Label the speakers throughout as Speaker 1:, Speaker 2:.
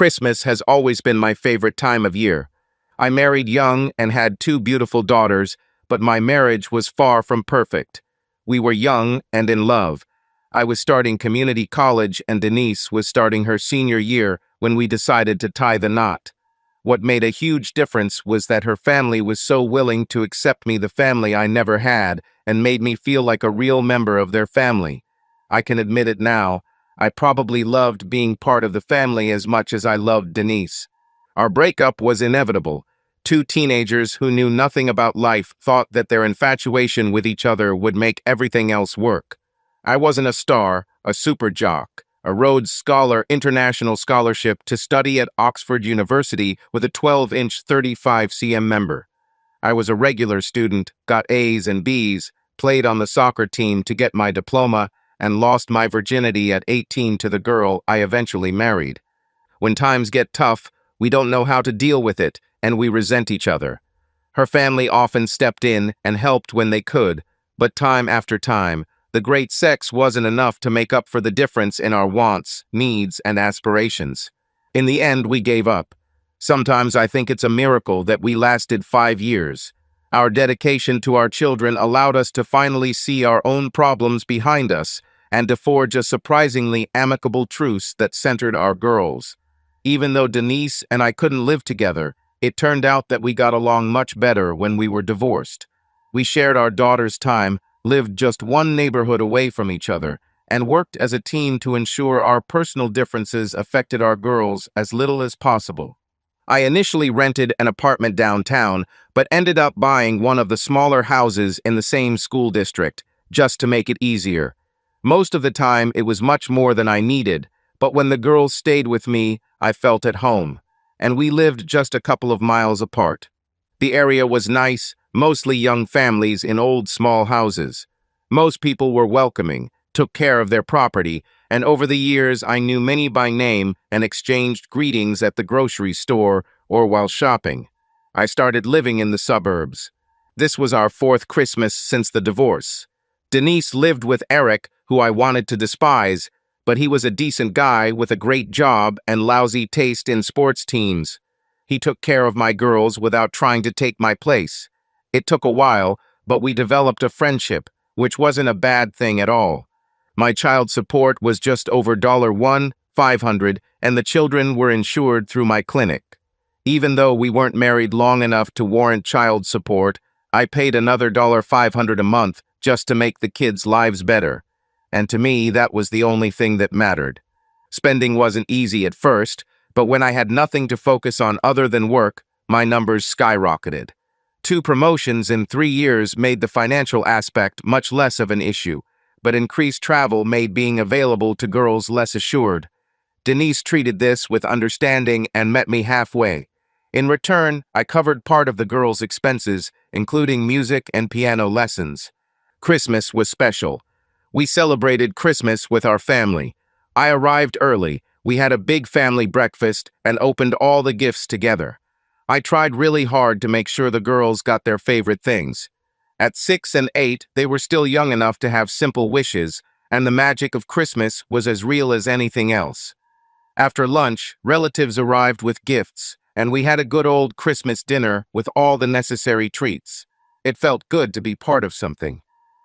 Speaker 1: Christmas has always been my favorite time of year. I married young and had two beautiful daughters, but my marriage was far from perfect. We were young and in love. I was starting community college and Denise was starting her senior year when we decided to tie the knot. What made a huge difference was that her family was so willing to accept me, the family I never had, and made me feel like a real member of their family. I can admit it now, I probably loved being part of the family as much as I loved Denise. Our breakup was inevitable. Two teenagers who knew nothing about life thought that their infatuation with each other would make everything else work. I wasn't a star, a super jock, a Rhodes Scholar international scholarship to study at Oxford University with a 12-inch 35 cm member. I was a regular student, got A's and B's, played on the soccer team to get my diploma, and lost my virginity at 18 to the girl I eventually married. When times get tough, we don't know how to deal with it, and we resent each other. Her family often stepped in and helped when they could, but time after time, the great sex wasn't enough to make up for the difference in our wants, needs, and aspirations. In the end, we gave up. Sometimes I think it's a miracle that we lasted 5 years. Our dedication to our children allowed us to finally see our own problems behind us and to forge a surprisingly amicable truce that centered our girls. Even though Denise and I couldn't live together, it turned out that we got along much better when we were divorced. We shared our daughter's time, lived just one neighborhood away from each other, and worked as a team to ensure our personal differences affected our girls as little as possible. I initially rented an apartment downtown, but ended up buying one of the smaller houses in the same school district, just to make it easier. Most of the time, it was much more than I needed, but when the girls stayed with me, I felt at home, and we lived just a couple of miles apart. The area was nice, mostly young families in old small houses. Most people were welcoming, took care of their property, and over the years I knew many by name and exchanged greetings at the grocery store or while shopping. I started living in the suburbs. This was our 4th Christmas since the divorce. Denise lived with Eric, who I wanted to despise, but he was a decent guy with a great job and lousy taste in sports teams. He took care of my girls without trying to take my place. It took a while, but we developed a friendship, which wasn't a bad thing at all. My child support was just over $1,500, and the children were insured through my clinic. Even though we weren't married long enough to warrant child support, I paid another $500 a month just to make the kids' lives better. And to me, that was the only thing that mattered. Spending wasn't easy at first, but when I had nothing to focus on other than work, my numbers skyrocketed. 2 promotions in 3 years made the financial aspect much less of an issue, but increased travel made being available to girls less assured. Denise treated this with understanding and met me halfway. In return, I covered part of the girls' expenses, including music and piano lessons. Christmas was special. We celebrated Christmas with our family. I arrived early, we had a big family breakfast, and opened all the gifts together. I tried really hard to make sure the girls got their favorite things. At 6 and 8, they were still young enough to have simple wishes, and the magic of Christmas was as real as anything else. After lunch, relatives arrived with gifts, and we had a good old Christmas dinner with all the necessary treats. It felt good to be part of something.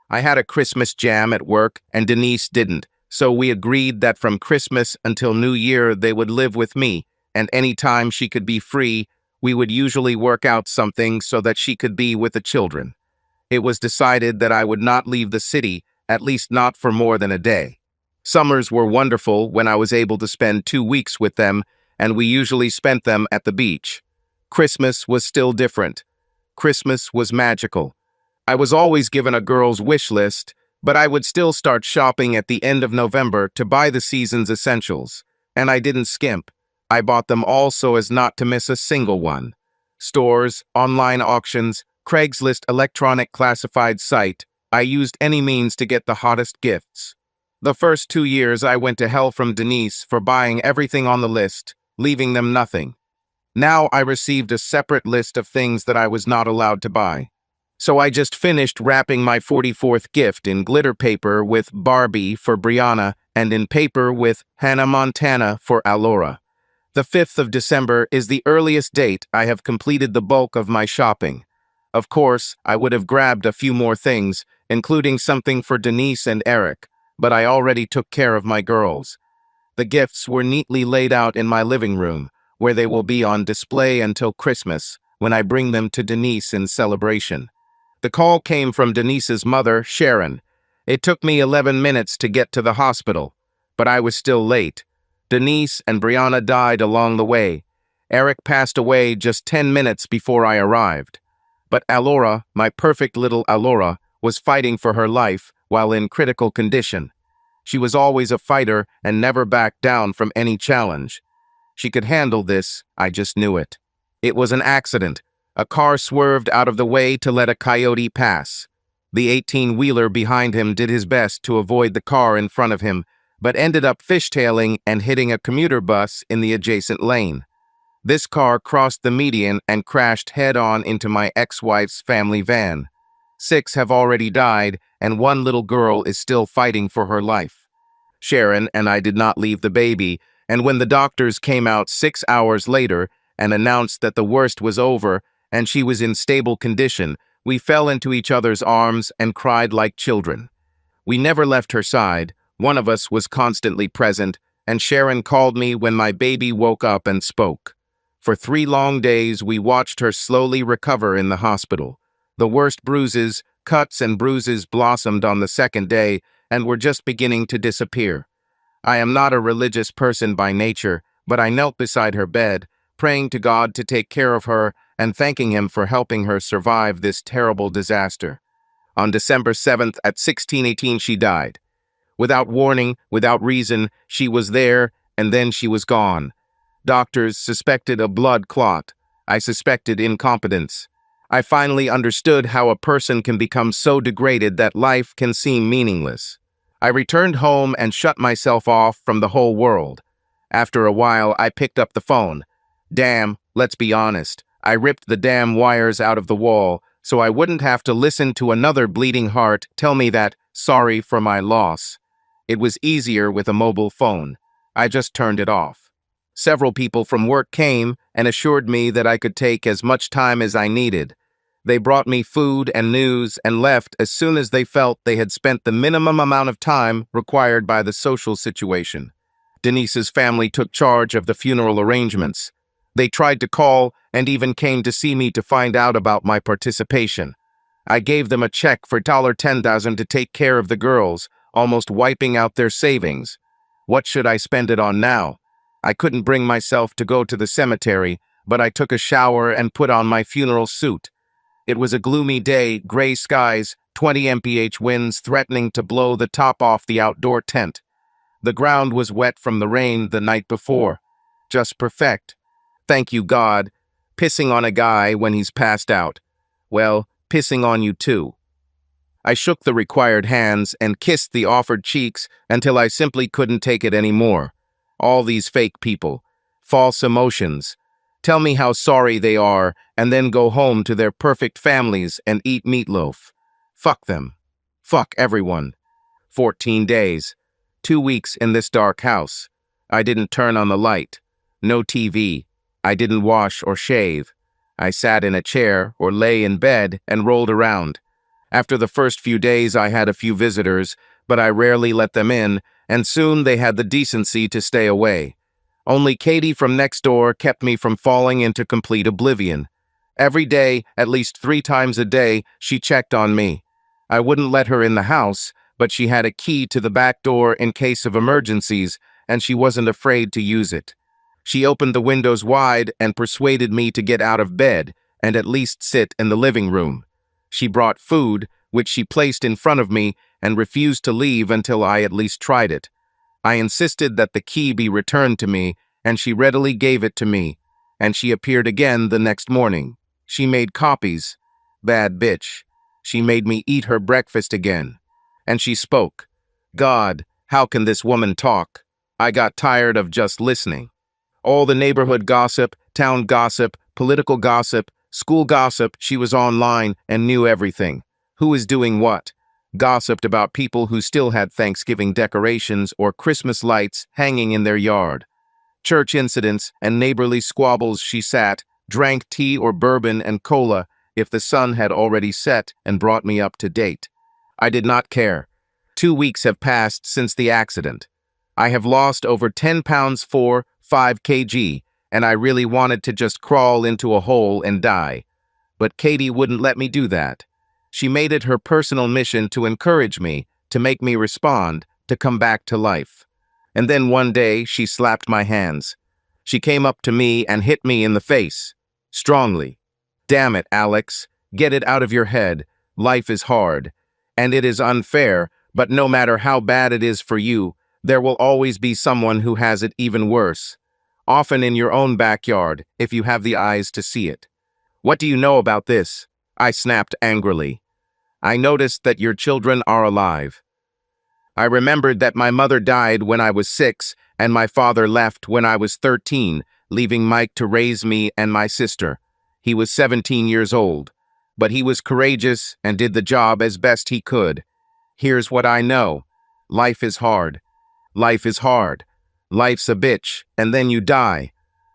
Speaker 1: I had a Christmas jam at work, and Denise didn't, so we agreed that from Christmas until New Year they would live with me, and any time she could be free, we would usually work out something so that she could be with the children. It was decided that I would not leave the city, at least not for more than a day. Summers were wonderful when I was able to spend 2 weeks with them, and we usually spent them at the beach. Christmas was still different. Christmas was magical. I was always given a girl's wish list, but I would still start shopping at the end of November to buy the season's essentials. And I didn't skimp. I bought them all so as not to miss a single one. Stores, online auctions, Craigslist electronic classified site, I used any means to get the hottest gifts. The first 2 years I went to hell from Denise for buying everything on the list, leaving them nothing. Now I received a separate list of things that I was not allowed to buy. So I just finished wrapping my 44th gift in glitter paper with Barbie for Brianna and in paper with Hannah Montana for Alora. The 5th of December is the earliest date I have completed the bulk of my shopping. Of course, I would have grabbed a few more things, including something for Denise and Eric, but I already took care of my girls. The gifts were neatly laid out in my living room, where they will be on display until Christmas, when I bring them to Denise in celebration. The call came from Denise's mother, Sharon. It took me 11 minutes to get to the hospital, but I was still late. Denise and Brianna died along the way. Eric passed away just 10 minutes before I arrived. But Alora, my perfect little Alora, was fighting for her life while in critical condition. She was always a fighter and never backed down from any challenge. She could handle this, I just knew it. It was an accident. A car swerved out of the way to let a coyote pass. The 18-wheeler behind him did his best to avoid the car in front of him, but ended up fishtailing and hitting a commuter bus in the adjacent lane. This car crossed the median and crashed head-on into my ex-wife's family van. 6 have already died, and 1 little girl is still fighting for her life. Sharon and I did not leave the baby, and when the doctors came out 6 hours later and announced that the worst was over and she was in stable condition, we fell into each other's arms and cried like children. We never left her side. One of us was constantly present, and Sharon called me when my baby woke up and spoke. For 3 long days, we watched her slowly recover in the hospital. The worst bruises, cuts, and bruises blossomed on the 2nd day and were just beginning to disappear. I am not a religious person by nature, but I knelt beside her bed, praying to God to take care of her and thanking Him for helping her survive this terrible disaster. On December 7th at 16:18 she died. Without warning, without reason, she was there, and then she was gone. Doctors suspected a blood clot. I suspected incompetence. I finally understood how a person can become so degraded that life can seem meaningless. I returned home and shut myself off from the whole world. After a while, I picked up the phone. Damn, let's be honest. I ripped the damn wires out of the wall so I wouldn't have to listen to another bleeding heart tell me that, sorry for my loss. It was easier with a mobile phone. I just turned it off. Several people from work came and assured me that I could take as much time as I needed. They brought me food and news and left as soon as they felt they had spent the minimum amount of time required by the social situation. Denise's family took charge of the funeral arrangements. They tried to call and even came to see me to find out about my participation. I gave them a check for $10,000 to take care of the girls, almost wiping out their savings. What should I spend it on now? I couldn't bring myself to go to the cemetery, but I took a shower and put on my funeral suit. It was a gloomy day, gray skies, 20 mph winds threatening to blow the top off the outdoor tent. The ground was wet from the rain the night before. Just perfect. Thank you, God. Pissing on a guy when he's passed out. Well, pissing on you too. I shook the required hands and kissed the offered cheeks until I simply couldn't take it anymore. All these fake people. False emotions. Tell me how sorry they are and then go home to their perfect families and eat meatloaf. Fuck them. Fuck everyone. 14 days. 2 weeks in this dark house. I didn't turn on the light. No TV. I didn't wash or shave. I sat in a chair or lay in bed and rolled around. After the first few days, I had a few visitors, but I rarely let them in, and soon they had the decency to stay away. Only Katie from next door kept me from falling into complete oblivion. Every day, at least 3 times a day, she checked on me. I wouldn't let her in the house, but she had a key to the back door in case of emergencies, and she wasn't afraid to use it. She opened the windows wide and persuaded me to get out of bed and at least sit in the living room. She brought food, which she placed in front of me, and refused to leave until I at least tried it. I insisted that the key be returned to me, and she readily gave it to me, and she appeared again the next morning. She made copies. Bad bitch. She made me eat her breakfast again. And she spoke. God, how can this woman talk? I got tired of just listening. All the neighborhood gossip, town gossip, political gossip, school gossip, she was online and knew everything. Who is doing what? Gossiped about people who still had Thanksgiving decorations or Christmas lights hanging in their yard. church incidents, and neighborly squabbles she sat, drank tea or bourbon and cola if the sun had already set and brought me up to date. I did not care. 2 weeks have passed since the accident. I have lost over 10 pounds 5 kg, and I really wanted to just crawl into a hole and die. But Katie wouldn't let me do that. She made it her personal mission to encourage me, to make me respond, to come back to life. And then one day, she slapped my hands. She came up to me and hit me in the face. Strongly. Damn it, Alex. Get it out of your head. Life is hard. And it is unfair, but no matter how bad it is for you, there will always be someone who has it even worse. Often in your own backyard, if you have the eyes to see it. What do you know about this? I snapped angrily. I noticed that your children are alive. I remembered that my mother died when I was 6 and my father left when I was 13, leaving Mike to raise me and my sister. He was 17 years old, but he was courageous and did the job as best he could. Here's what I know. Life is hard. Life is hard. Life's a bitch, and then you die.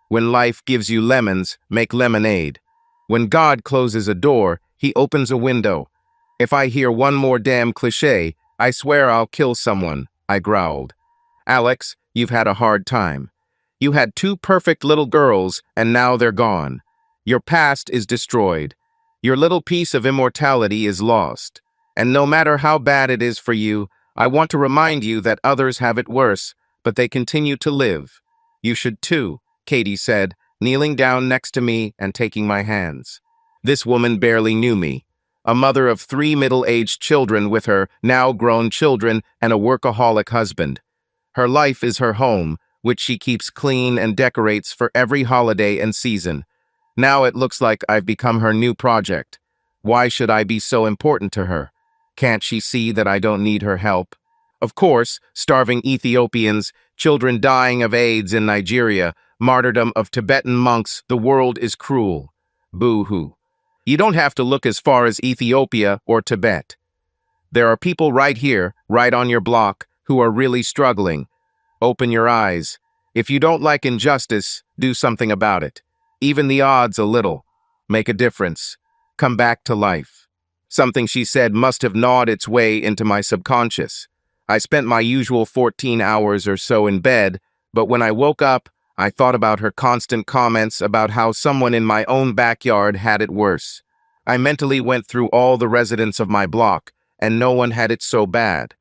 Speaker 1: When life gives you lemons, make lemonade. When God closes a door, he opens a window. If I hear one more damn cliché, I swear I'll kill someone, I growled. Alex, you've had a hard time. You had 2 perfect little girls, and now they're gone. Your past is destroyed. Your little piece of immortality is lost. And no matter how bad it is for you, I want to remind you that others have it worse, but they continue to live. You should too, Katie said, kneeling down next to me and taking my hands. This woman barely knew me. A mother of 3 middle-aged children with her now grown children and a workaholic husband. Her life is her home, which she keeps clean and decorates for every holiday and season. Now it looks like I've become her new project. Why should I be so important to her? Can't she see that I don't need her help? Of course, starving Ethiopians, children dying of AIDS in Nigeria, martyrdom of Tibetan monks, the world is cruel. Boo-hoo. You don't have to look as far as Ethiopia or Tibet. There are people right here, right on your block, who are really struggling. Open your eyes. If you don't like injustice, do something about it. Even the odds a little. Make a difference. Come back to life. Something she said must have gnawed its way into my subconscious. I spent my usual 14 hours or so in bed, but when I woke up, I thought about her constant comments about how someone in my own backyard had it worse. I mentally went through all the residents of my block, and no one had it so bad.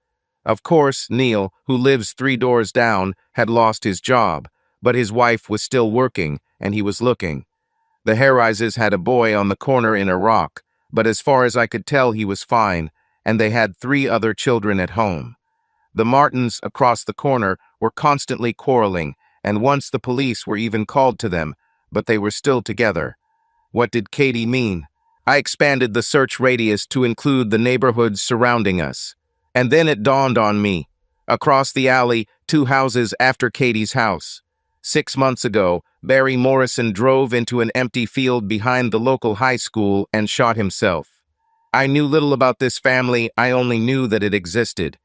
Speaker 1: Of course, Neil, who lives 3 doors down, had lost his job, but his wife was still working, and he was looking. The Harrises had a boy on the corner in Iraq, but as far as I could tell, he was fine, and they had 3 other children at home. The Martins across the corner were constantly quarreling, and once the police were even called to them, but they were still together. What did Katie mean? I expanded the search radius to include the neighborhoods surrounding us. And then it dawned on me. Across the alley, 2 houses after Katie's house. 6 months ago, Barry Morrison drove into an empty field behind the local high school and shot himself. I knew little about this family, I only knew that it existed.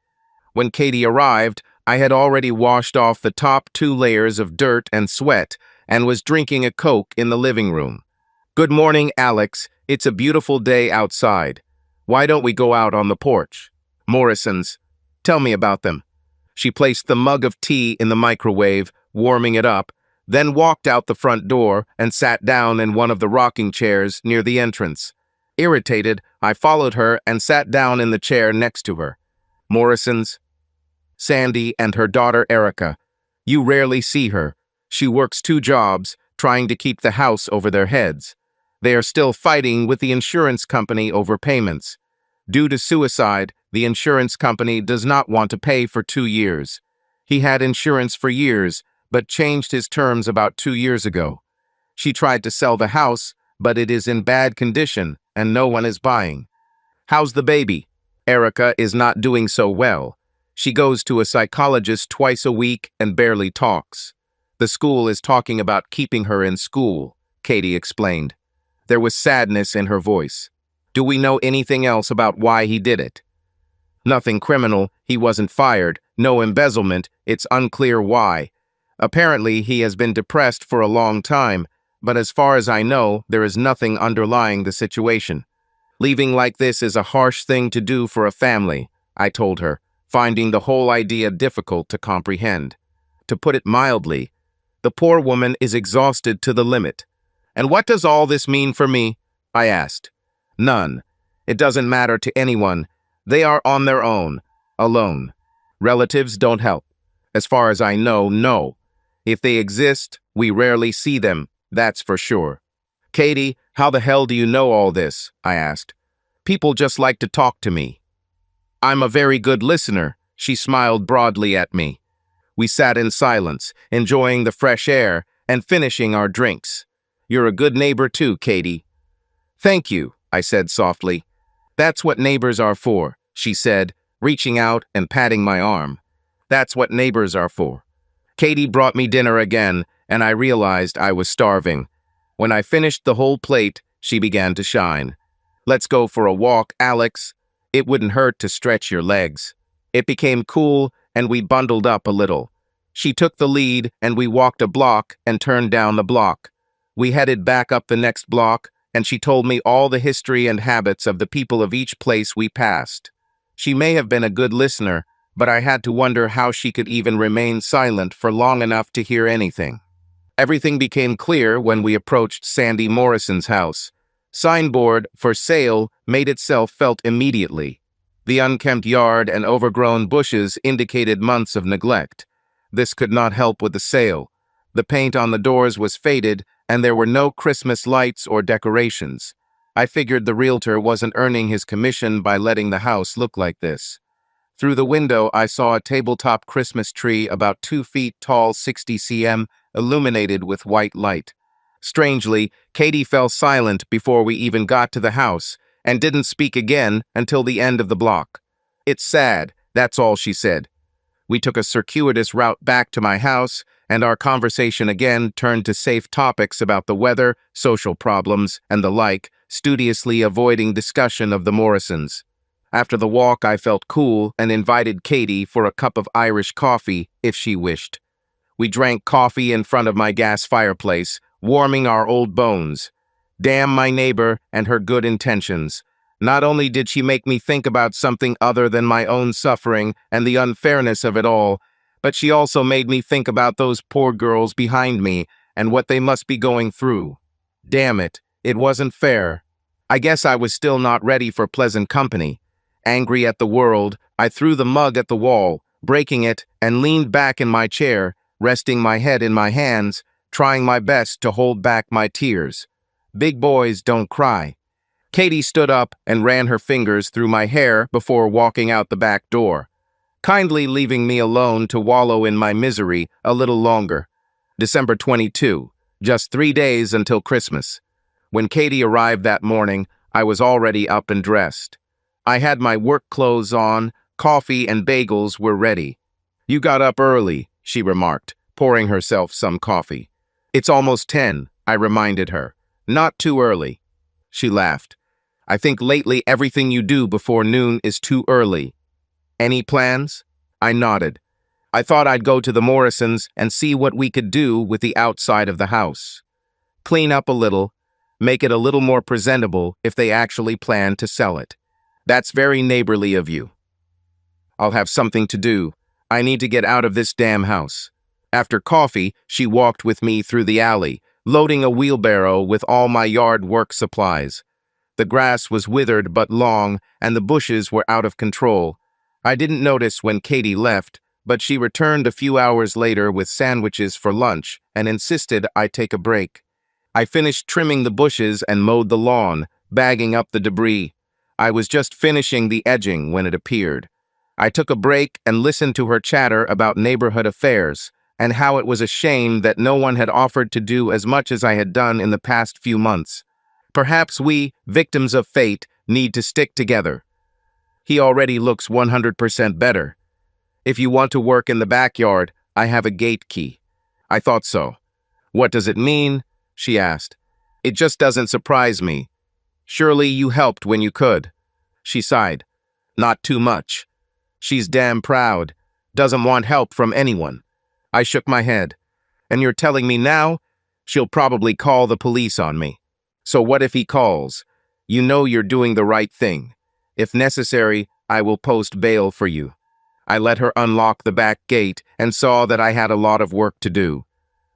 Speaker 1: When Katie arrived, I had already washed off the top 2 layers of dirt and sweat and was drinking a Coke in the living room. Good morning, Alex. It's a beautiful day outside. Why don't we go out on the porch? Morrisons. Tell me about them. She placed the mug of tea in the microwave, warming it up, then walked out the front door and sat down in one of the rocking chairs near the entrance. Irritated, I followed her and sat down in the chair next to her. Morrisons. Sandy and her daughter Erica. You rarely see her. She works 2 jobs, trying to keep the house over their heads. They are still fighting with the insurance company over payments. Due to suicide, the insurance company does not want to pay for 2 years. He had insurance for years, but changed his terms about 2 years ago. She tried to sell the house, but it is in bad condition and no one is buying. How's the baby? Erica is not doing so well. She goes to a psychologist twice a week and barely talks. The school is talking about keeping her in school, Katie explained. There was sadness in her voice. Do we know anything else about why he did it? Nothing criminal, he wasn't fired, no embezzlement, it's unclear why. Apparently, he has been depressed for a long time, but as far as I know, there is nothing underlying the situation. Leaving like this is a harsh thing to do for a family, I told her, finding the whole idea difficult to comprehend. To put it mildly, the poor woman is exhausted to the limit. And what does all this mean for me? I asked. None. It doesn't matter to anyone. They are on their own, alone. Relatives don't help. As far as I know, no. If they exist, we rarely see them, that's for sure. Katie, how the hell do you know all this? I asked. People just like to talk to me. I'm a very good listener, she smiled broadly at me. We sat in silence, enjoying the fresh air and finishing our drinks. You're a good neighbor too, Katie. Thank you, I said softly. That's what neighbors are for, she said, reaching out and patting my arm. That's what neighbors are for. Katie brought me dinner again, and I realized I was starving. When I finished the whole plate, she began to shine. Let's go for a walk, Alex. It wouldn't hurt to stretch your legs. It became cool, and we bundled up a little. She took the lead, and we walked a block and turned down the block. We headed back up the next block, and she told me all the history and habits of the people of each place we passed. She may have been a good listener, but I had to wonder how she could even remain silent for long enough to hear anything. Everything became clear when we approached Sandy Morrison's house. Signboard, "For sale," made itself felt immediately. The unkempt yard and overgrown bushes indicated months of neglect. This could not help with the sale. The paint on the doors was faded, and there were no Christmas lights or decorations. I figured the realtor wasn't earning his commission by letting the house look like this. Through the window, I saw a tabletop Christmas tree about 2 feet tall, 60 cm, illuminated with white light. Strangely, Katie fell silent before we even got to the house, and didn't speak again until the end of the block. It's sad, that's all she said. We took a circuitous route back to my house, and our conversation again turned to safe topics about the weather, social problems, and the like, studiously avoiding discussion of the Morrisons. After the walk, I felt cool and invited Katie for a cup of Irish coffee if she wished. We drank coffee in front of my gas fireplace, warming our old bones. Damn my neighbor and her good intentions. Not only did she make me think about something other than my own suffering and the unfairness of it all, but she also made me think about those poor girls behind me and what they must be going through. Damn it, it wasn't fair. I guess I was still not ready for pleasant company. Angry at the world, I threw the mug at the wall, breaking it, and leaned back in my chair, resting my head in my hands, trying my best to hold back my tears. Big boys don't cry. Katie stood up and ran her fingers through my hair before walking out the back door, kindly leaving me alone to wallow in my misery a little longer. December 22, just 3 days until Christmas. When Katie arrived that morning, I was already up and dressed. I had my work clothes on, coffee and bagels were ready. You got up early, she remarked, pouring herself some coffee. It's almost 10, I reminded her. Not too early. She laughed. I think lately everything you do before noon is too early. Any plans? I nodded. I thought I'd go to the Morrisons and see what we could do with the outside of the house. Clean up a little, make it a little more presentable if they actually plan to sell it. That's very neighborly of you. I'll have something to do. I need to get out of this damn house. After coffee, she walked with me through the alley, loading a wheelbarrow with all my yard work supplies. The grass was withered but long, and the bushes were out of control. I didn't notice when Katie left, but she returned a few hours later with sandwiches for lunch and insisted I take a break. I finished trimming the bushes and mowed the lawn, bagging up the debris. I was just finishing the edging when it appeared. I took a break and listened to her chatter about neighborhood affairs and how it was a shame that no one had offered to do as much as I had done in the past few months. Perhaps we, victims of fate, need to stick together. He already looks 100% better. If you want to work in the backyard, I have a gate key. I thought so. What does it mean? She asked. It just doesn't surprise me. Surely you helped when you could. She sighed. Not too much. She's damn proud. Doesn't want help from anyone. I shook my head. And you're telling me now? She'll probably call the police on me. So what if he calls? You know you're doing the right thing. If necessary, I will post bail for you. I let her unlock the back gate and saw that I had a lot of work to do.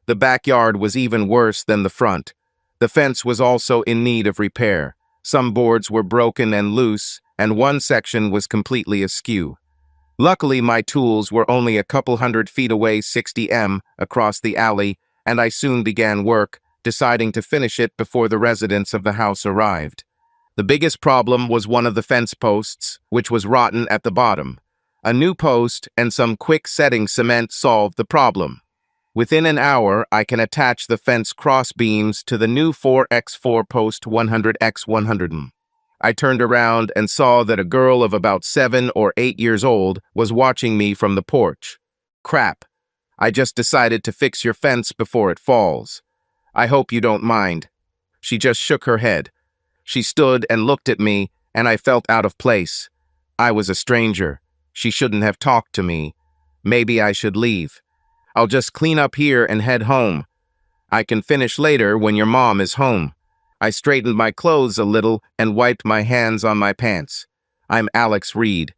Speaker 1: The backyard was even worse than the front. The fence was also in need of repair. Some boards were broken and loose, and one section was completely askew. Luckily, my tools were only a couple 100 feet away 60 m across the alley, and I soon began work, deciding to finish it before the residents of the house arrived. The biggest problem was one of the fence posts, which was rotten at the bottom. A new post and some quick setting cement solved the problem. Within an hour, I can attach the fence cross beams to the new 4x4 post 100x100. I turned around and saw that a girl of about 7 or 8 years old was watching me from the porch. Crap. I just decided to fix your fence before it falls. I hope you don't mind. She just shook her head. She stood and looked at me, and I felt out of place. I was a stranger. She shouldn't have talked to me. Maybe I should leave. I'll just clean up here and head home. I can finish later when your mom is home. I straightened my clothes a little and wiped my hands on my pants. I'm Alex Reed.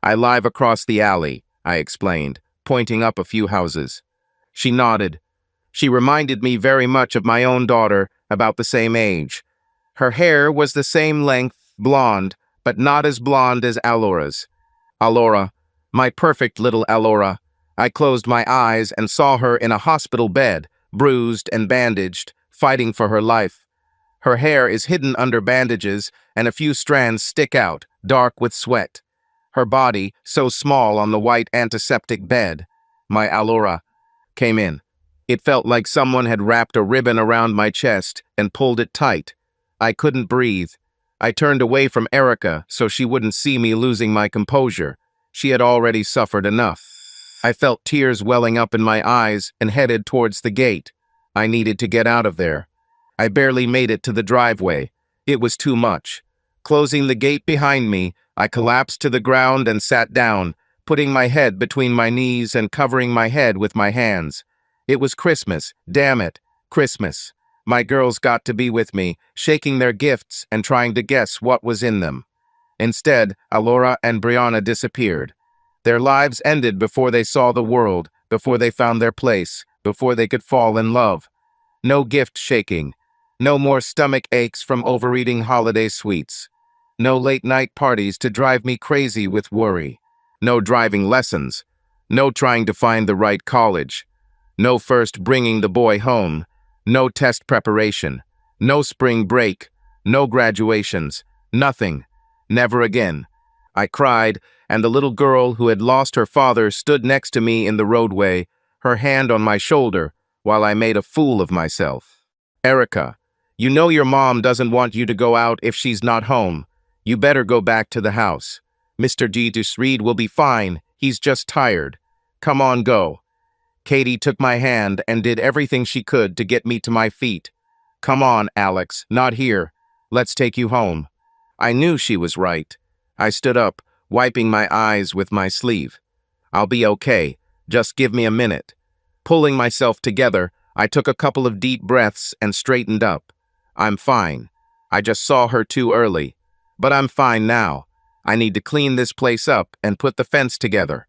Speaker 1: I live across the alley, I explained, pointing up a few houses. She nodded. She reminded me very much of my own daughter, about the same age. Her hair was the same length, blonde, but not as blonde as Alora's. Alora, my perfect little Alora. I closed my eyes and saw her in a hospital bed, bruised and bandaged, fighting for her life. Her hair is hidden under bandages, and a few strands stick out, dark with sweat. Her body, so small on the white antiseptic bed. My Alora came in. It felt like someone had wrapped a ribbon around my chest and pulled it tight. I couldn't breathe. I turned away from Erica so she wouldn't see me losing my composure. She had already suffered enough. I felt tears welling up in my eyes and headed towards the gate. I needed to get out of there. I barely made it to the driveway. It was too much. Closing the gate behind me, I collapsed to the ground and sat down, putting my head between my knees and covering my head with my hands. It was Christmas, damn it, Christmas. My girls got to be with me, shaking their gifts and trying to guess what was in them. Instead, Alora and Brianna disappeared. Their lives ended before they saw the world, before they found their place, before they could fall in love. No gift shaking. No more stomach aches from overeating holiday sweets. No late-night parties to drive me crazy with worry. No driving lessons. No trying to find the right college. No first bringing the boy home. No test preparation. No spring break. No graduations. Nothing. Never again. I cried, and the little girl who had lost her father stood next to me in the roadway, her hand on my shoulder, while I made a fool of myself. Erica, you know your mom doesn't want you to go out if she's not home. You better go back to the house. Mr. Reed will be fine. He's just tired. Come on, go. Katie took my hand and did everything she could to get me to my feet. Come on, Alex, not here. Let's take you home. I knew she was right. I stood up, wiping my eyes with my sleeve. I'll be okay. Just give me a minute. Pulling myself together, I took a couple of deep breaths and straightened up. I'm fine. I just saw her too early. But I'm fine now. I need to clean this place up and put the fence together.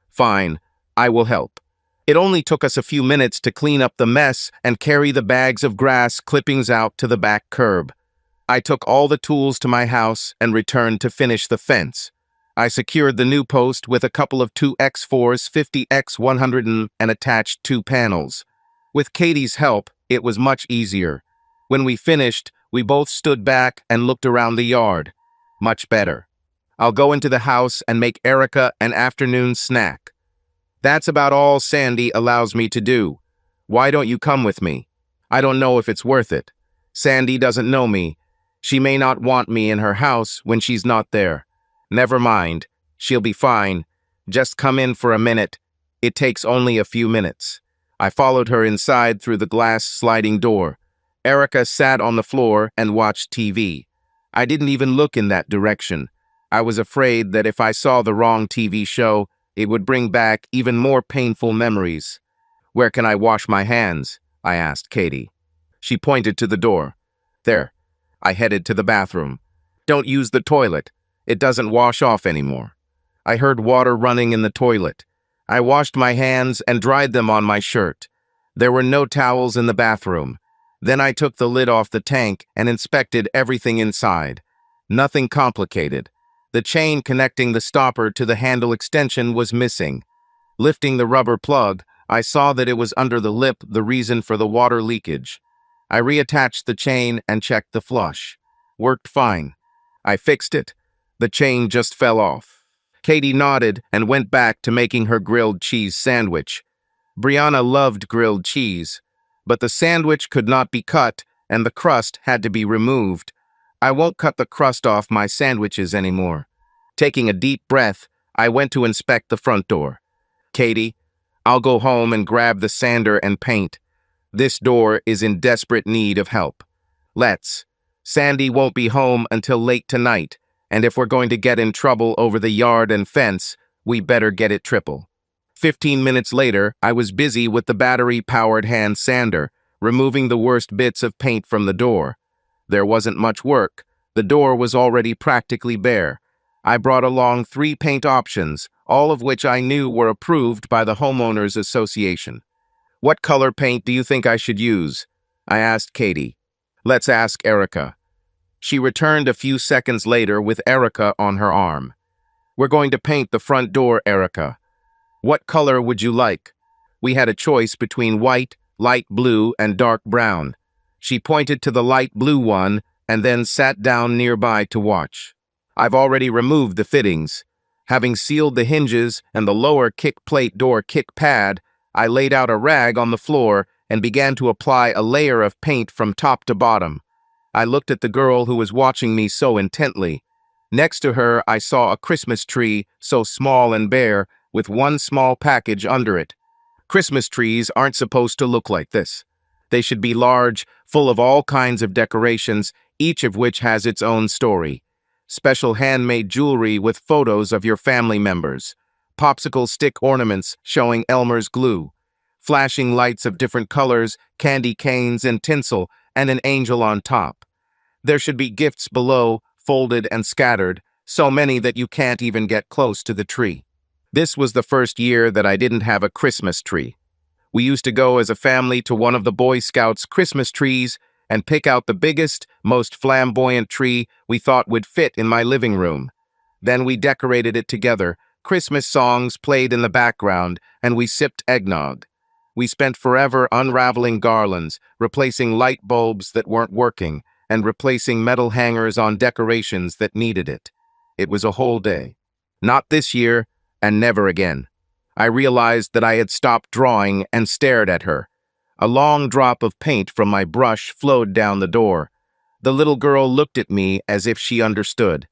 Speaker 1: Fine. I will help. It only took us a few minutes to clean up the mess and carry the bags of grass clippings out to the back curb. I took all the tools to my house and returned to finish the fence. I secured the new post with a couple of 2x4s 50x100 and attached 2 panels. With Katie's help, it was much easier. When we finished, we both stood back and looked around the yard. Much better. I'll go into the house and make Erica an afternoon snack. That's about all Sandy allows me to do. Why don't you come with me? I don't know if it's worth it. Sandy doesn't know me. She may not want me in her house when she's not there. Never mind. She'll be fine. Just come in for a minute. It takes only a few minutes. I followed her inside through the glass sliding door. Erica sat on the floor and watched TV. I didn't even look in that direction. I was afraid that if I saw the wrong TV show, it would bring back even more painful memories. Where can I wash my hands? I asked Katie. She pointed to the door. There. I headed to the bathroom. Don't use the toilet. It doesn't wash off anymore. I heard water running in the toilet. I washed my hands and dried them on my shirt. There were no towels in the bathroom. Then I took the lid off the tank and inspected everything inside. Nothing complicated. The chain connecting the stopper to the handle extension was missing. Lifting the rubber plug, I saw that it was under the lip, the reason for the water leakage. I reattached the chain and checked the flush. Worked fine. I fixed it. The chain just fell off. Katie nodded and went back to making her grilled cheese sandwich. Brianna loved grilled cheese, but the sandwich could not be cut and the crust had to be removed. I won't cut the crust off my sandwiches anymore. Taking a deep breath, I went to inspect the front door. Katie, I'll go home and grab the sander and paint. This door is in desperate need of help. Let's. Sandy won't be home until late tonight, and if we're going to get in trouble over the yard and fence, we better get it triple. 15 minutes later, I was busy with the battery-powered hand sander, removing the worst bits of paint from the door. There wasn't much work. The door was already practically bare. I brought along 3 paint options, all of which I knew were approved by the Homeowners Association. What color paint do you think I should use? I asked Katie. Let's ask Erica. She returned a few seconds later with Erica on her arm. We're going to paint the front door, Erica. What color would you like? We had a choice between white, light blue, and dark brown. She pointed to the light blue one and then sat down nearby to watch. I've already removed the fittings. Having sealed the hinges and the lower kick plate door kick pad, I laid out a rag on the floor and began to apply a layer of paint from top to bottom. I looked at the girl who was watching me so intently. Next to her, I saw a Christmas tree, so small and bare, with one small package under it. Christmas trees aren't supposed to look like this. They should be large, full of all kinds of decorations, each of which has its own story. Special handmade jewelry with photos of your family members. Popsicle stick ornaments showing Elmer's glue. Flashing lights of different colors, candy canes and tinsel, and an angel on top. There should be gifts below, folded and scattered, so many that you can't even get close to the tree. This was the first year that I didn't have a Christmas tree. We used to go as a family to one of the Boy Scouts' Christmas trees and pick out the biggest, most flamboyant tree we thought would fit in my living room. Then we decorated it together. Christmas songs played in the background, and we sipped eggnog. We spent forever unraveling garlands, replacing light bulbs that weren't working, and replacing metal hangers on decorations that needed it. It was a whole day. Not this year, and never again. I realized that I had stopped drawing and stared at her. A long drop of paint from my brush flowed down the door. The little girl looked at me as if she understood.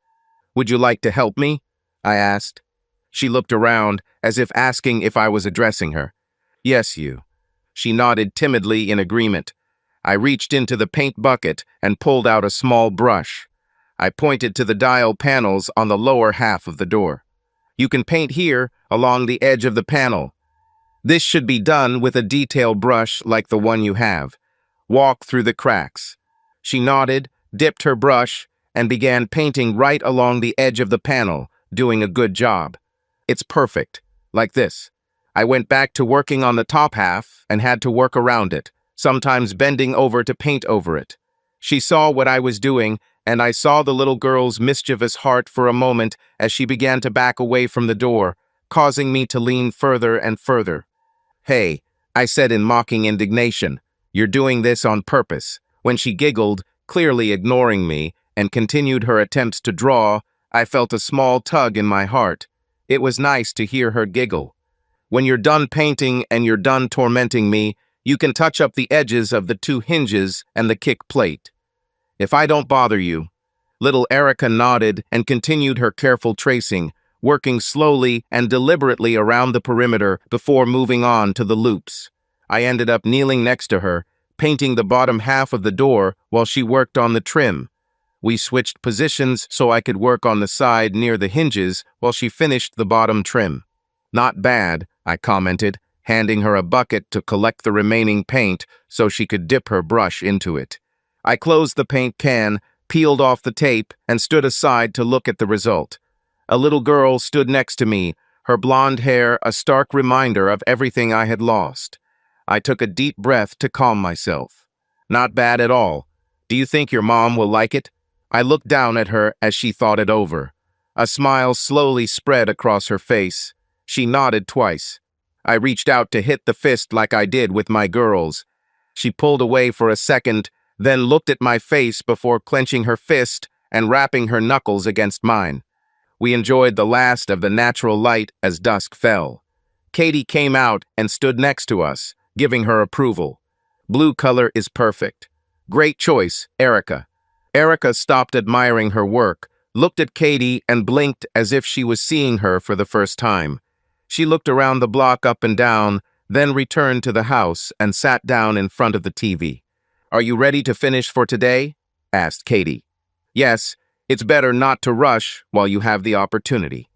Speaker 1: "Would you like to help me?" I asked. She looked around, as if asking if I was addressing her. "Yes, you." She nodded timidly in agreement. I reached into the paint bucket and pulled out a small brush. I pointed to the dial panels on the lower half of the door. "You can paint here, along the edge of the panel. This should be done with a detail brush like the one you have. Walk through the cracks." She nodded, dipped her brush, and began painting right along the edge of the panel, doing a good job. "It's perfect, like this." I went back to working on the top half and had to work around it, sometimes bending over to paint over it. She saw what I was doing, and I saw the little girl's mischievous heart for a moment as she began to back away from the door, causing me to lean further and further. "Hey," I said in mocking indignation, "you're doing this on purpose." When she giggled, clearly ignoring me, and continued her attempts to draw, I felt a small tug in my heart. It was nice to hear her giggle. "When you're done painting and you're done tormenting me, you can touch up the edges of the 2 hinges and the kick plate. If I don't bother you." Little Erica nodded and continued her careful tracing, working slowly and deliberately around the perimeter before moving on to the loops. I ended up kneeling next to her, painting the bottom half of the door while she worked on the trim. We switched positions so I could work on the side near the hinges while she finished the bottom trim. "Not bad," I commented, handing her a bucket to collect the remaining paint so she could dip her brush into it. I closed the paint can, peeled off the tape, and stood aside to look at the result. A little girl stood next to me, her blonde hair a stark reminder of everything I had lost. I took a deep breath to calm myself. Not bad at all. Do you think your mom will like it? I looked down at her as she thought it over. A smile slowly spread across her face. She nodded twice. I reached out to hit the fist like I did with my girls. She pulled away for a second, then looked at my face before clenching her fist and rapping her knuckles against mine. We enjoyed the last of the natural light as dusk fell. Katie came out and stood next to us, giving her approval. Blue color is perfect. Great choice, Erica. Erica stopped admiring her work, looked at Katie and blinked as if she was seeing her for the first time. She looked around the block up and down, then returned to the house and sat down in front of the TV. "Are you ready to finish for today?" asked Katie. "Yes, it's better not to rush while you have the opportunity."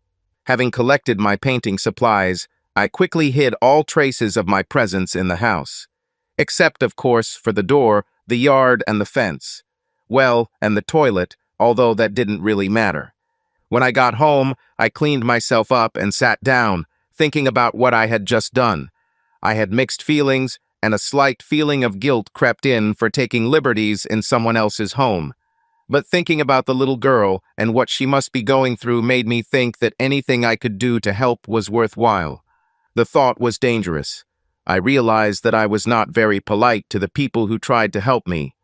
Speaker 1: Having collected my painting supplies, I quickly hid all traces of my presence in the house. Except, of course, for the door, the yard, and the fence. Well, and the toilet, although that didn't really matter. When I got home, I cleaned myself up and sat down, thinking about what I had just done. I had mixed feelings, and a slight feeling of guilt crept in for taking liberties in someone else's home. But thinking about the little girl and what she must be going through made me think that anything I could do to help was worthwhile. The thought was dangerous. I realized that I was not very polite to the people who tried to help me.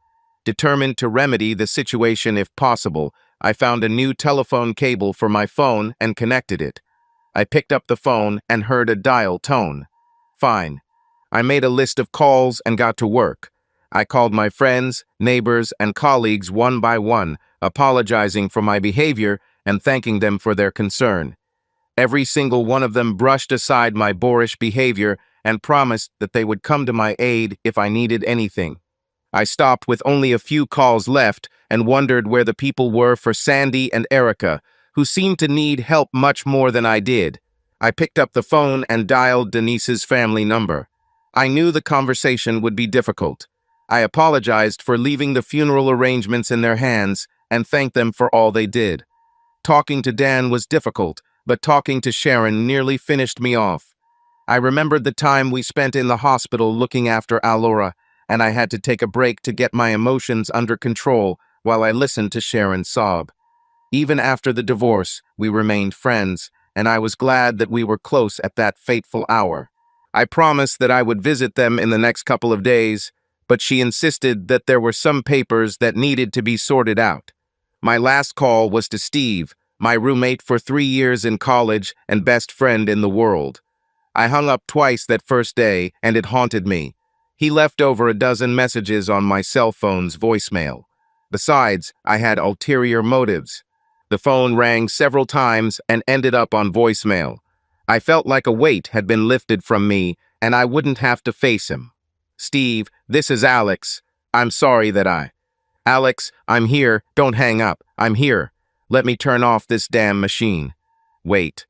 Speaker 1: Determined to remedy the situation if possible, I found a new telephone cable for my phone and connected it. I picked up the phone and heard a dial tone. Fine. I made a list of calls and got to work. I called my friends, neighbors, and colleagues one by one, apologizing for my behavior and thanking them for their concern. Every single one of them brushed aside my boorish behavior and promised that they would come to my aid if I needed anything. I stopped with only a few calls left and wondered where the people were for Sandy and Erica, who seemed to need help much more than I did. I picked up the phone and dialed Denise's family number. I knew the conversation would be difficult. I apologized for leaving the funeral arrangements in their hands and thanked them for all they did. Talking to Dan was difficult, but talking to Sharon nearly finished me off. I remembered the time we spent in the hospital looking after Alora, and I had to take a break to get my emotions under control while I listened to Sharon sob. Even after the divorce, we remained friends, and I was glad that we were close at that fateful hour. I promised that I would visit them in the next couple of days, but she insisted that there were some papers that needed to be sorted out. My last call was to Steve, my roommate for 3 years in college and best friend in the world. I hung up twice that first day, and it haunted me. He left over a dozen messages on my cell phone's voicemail. Besides, I had ulterior motives. The phone rang several times and ended up on voicemail. I felt like a weight had been lifted from me, and I wouldn't have to face him. "Steve, this is Alex. I'm sorry that I..." "Alex, I'm here. Don't hang up. I'm here. Let me turn off this damn machine." Wait.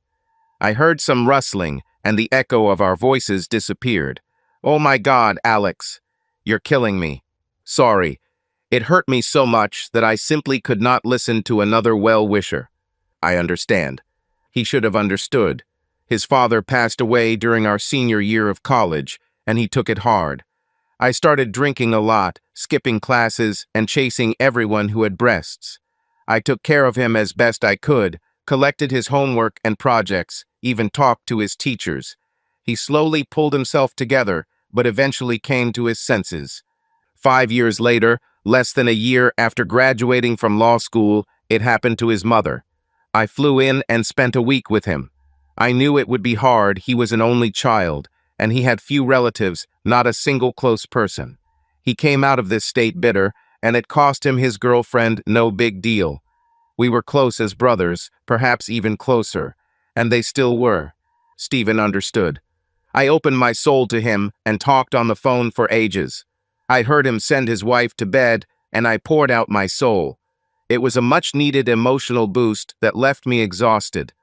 Speaker 1: I heard some rustling, and the echo of our voices disappeared. "Oh my God, Alex. You're killing me. Sorry. It hurt me so much that I simply could not listen to another well-wisher." "I understand." He should have understood. His father passed away during our senior year of college, and he took it hard. I started drinking a lot, skipping classes, and chasing everyone who had breasts. I took care of him as best I could, collected his homework and projects, even talked to his teachers. He slowly pulled himself together, but eventually came to his senses. 5 years later, less than a year after graduating from law school, it happened to his mother. I flew in and spent a week with him. I knew it would be hard. He was an only child, and he had few relatives, not a single close person. He came out of this state bitter, and it cost him his girlfriend no big deal. We were close as brothers, perhaps even closer, and they still were. Stephen understood. I opened my soul to him and talked on the phone for ages. I heard him send his wife to bed, and I poured out my soul. It was a much-needed emotional boost that left me exhausted.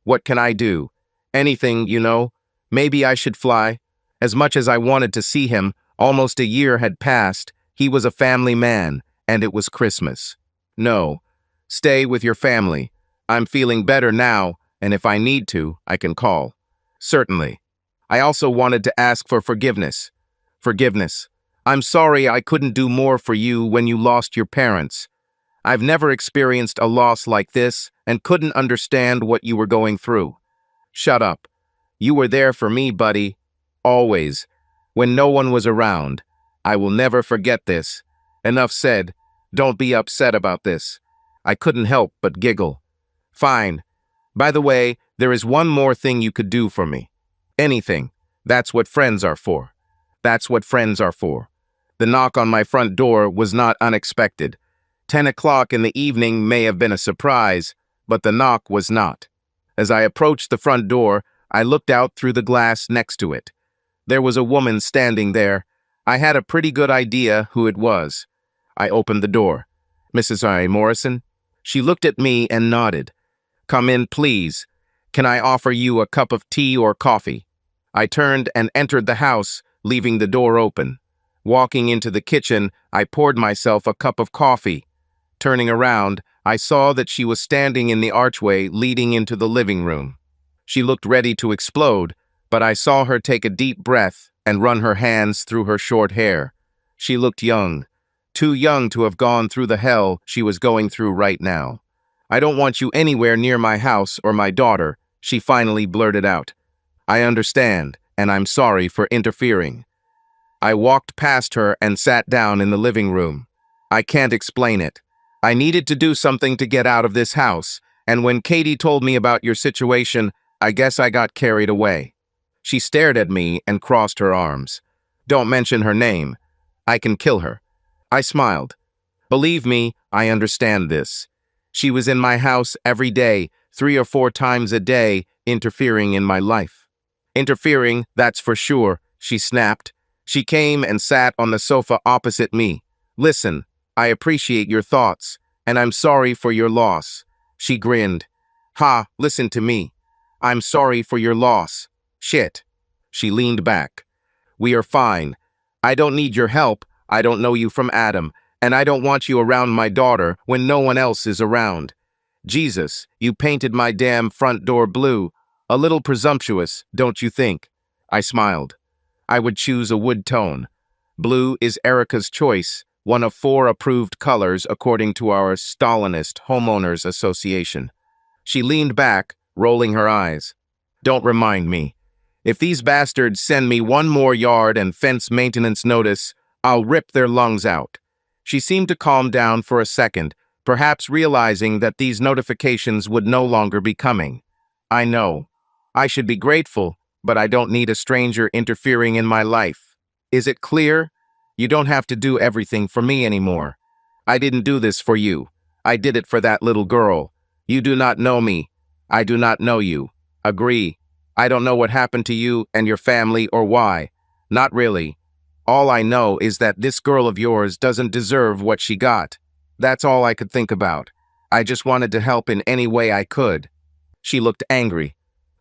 Speaker 1: What can I do? Anything, you know. Maybe I should fly. As much as I wanted to see him, almost a year had passed. He was a family man, and it was Christmas. No. Stay with your family. I'm feeling better now, and if I need to, I can call. Certainly. I also wanted to ask for forgiveness. Forgiveness. I'm sorry I couldn't do more for you when you lost your parents. I've never experienced a loss like this and couldn't understand what you were going through. Shut up. You were there for me, buddy. Always. When no one was around. I will never forget this. Enough said. Don't be upset about this. I couldn't help but giggle. Fine. By the way, there is one more thing you could do for me. Anything. That's what friends are for. That's what friends are for. The knock on my front door was not unexpected. 10 o'clock in the evening may have been a surprise, but the knock was not. As I approached the front door, I looked out through the glass next to it. There was a woman standing there. I had a pretty good idea who it was. I opened the door. Mrs. I. Morrison? She looked at me and nodded. Come in, please. Can I offer you a cup of tea or coffee? I turned and entered the house, leaving the door open. Walking into the kitchen, I poured myself a cup of coffee. Turning around, I saw that she was standing in the archway leading into the living room. She looked ready to explode, but I saw her take a deep breath and run her hands through her short hair. She looked young. Too young to have gone through the hell she was going through right now. I don't want you anywhere near my house or my daughter, she finally blurted out. I understand, and I'm sorry for interfering. I walked past her and sat down in the living room. I can't explain it. I needed to do something to get out of this house, and when Katie told me about your situation, I guess I got carried away. She stared at me and crossed her arms. Don't mention her name. I can kill her. I smiled. Believe me, I understand this. She was in my house every day, 3 or 4 times a day, interfering in my life. Interfering, that's for sure, she snapped. She came and sat on the sofa opposite me. Listen, I appreciate your thoughts, and I'm sorry for your loss. She grinned. Ha, listen to me. I'm sorry for your loss. Shit. She leaned back. We are fine. I don't need your help. I don't know you from Adam, and I don't want you around my daughter when no one else is around. Jesus, you painted my damn front door blue. A little presumptuous, don't you think? I smiled. I would choose a wood tone. Blue is Erica's choice, one of 4 approved colors according to our Stalinist Homeowners Association. She leaned back, rolling her eyes. Don't remind me. If these bastards send me one more yard and fence maintenance notice, I'll rip their lungs out. She seemed to calm down for a second, perhaps realizing that these notifications would no longer be coming. I know. I should be grateful, but I don't need a stranger interfering in my life. Is it clear? You don't have to do everything for me anymore. I didn't do this for you. I did it for that little girl. You do not know me. I do not know you. Agree. I don't know what happened to you and your family or why. Not really. All I know is that this girl of yours doesn't deserve what she got. That's all I could think about. I just wanted to help in any way I could. She looked angry.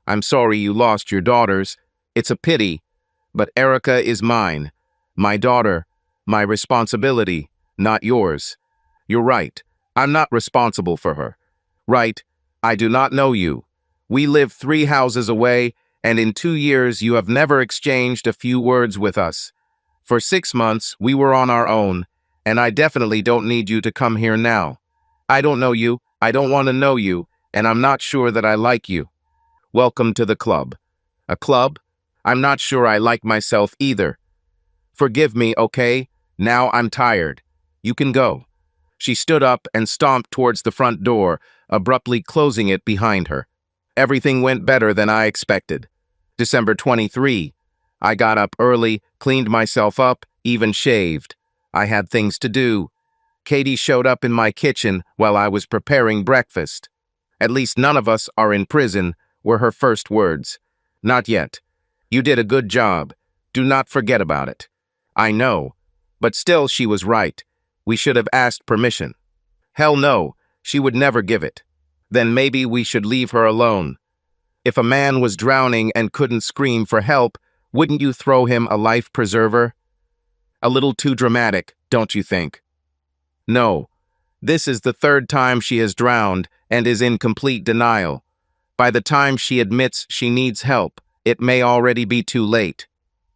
Speaker 1: I'm sorry you lost your daughters. It's a pity. But Erica is mine. My daughter. My responsibility, not yours. You're right. I'm not responsible for her. Right. I do not know you. We live 3 houses away, and in 2 years you have never exchanged a few words with us. For 6 months, we were on our own, and I definitely don't need you to come here now. I don't know you, I don't want to know you, and I'm not sure that I like you. Welcome to the club. A club? I'm not sure I like myself either. Forgive me, okay? Now I'm tired. You can go. She stood up and stomped towards the front door, abruptly closing it behind her. Everything went better than I expected. December 23. I got up early, cleaned myself up, even shaved. I had things to do. Katie showed up in my kitchen while I was preparing breakfast. At least none of us are in prison, were her first words. Not yet. You did a good job. Do not forget about it. I know. But still she was right. We should have asked permission. Hell no, she would never give it. Then maybe we should leave her alone. If a man was drowning and couldn't scream for help, Wouldn't you throw him a life preserver? A little too dramatic, don't you think? No. This is the third time she has drowned and is in complete denial. By the time she admits she needs help, it may already be too late.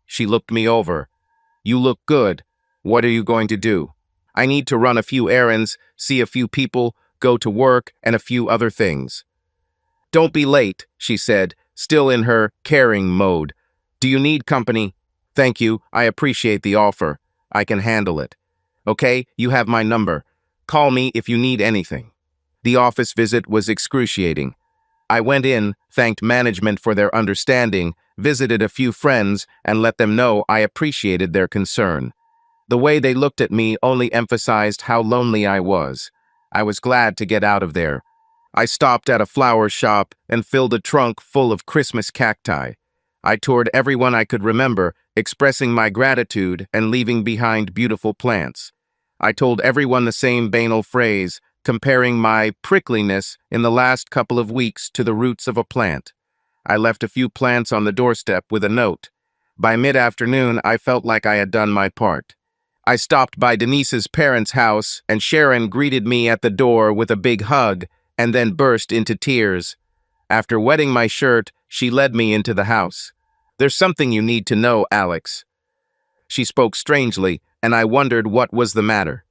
Speaker 1: She looked me over. You look good. What are you going to do? I need to run a few errands, see a few people, go to work, and a few other things. Don't be late, she said, still in her caring mode. Do you need company? Thank you, I appreciate the offer. I can handle it. Okay, you have my number. Call me if you need anything. The office visit was excruciating. I went in, thanked management for their understanding, visited a few friends, and let them know I appreciated their concern. The way they looked at me only emphasized how lonely I was. I was glad to get out of there. I stopped at a flower shop and filled a trunk full of Christmas cacti. I toured everyone I could remember, expressing my gratitude and leaving behind beautiful plants. I told everyone the same banal phrase, comparing my prickliness in the last couple of weeks to the roots of a plant. I left a few plants on the doorstep with a note. By mid-afternoon, I felt like I had done my part. I stopped by Denise's parents' house, and Sharon greeted me at the door with a big hug, and then burst into tears. After wetting my shirt, she led me into the house. There's something you need to know, Alex. She spoke strangely, and I wondered what was the matter.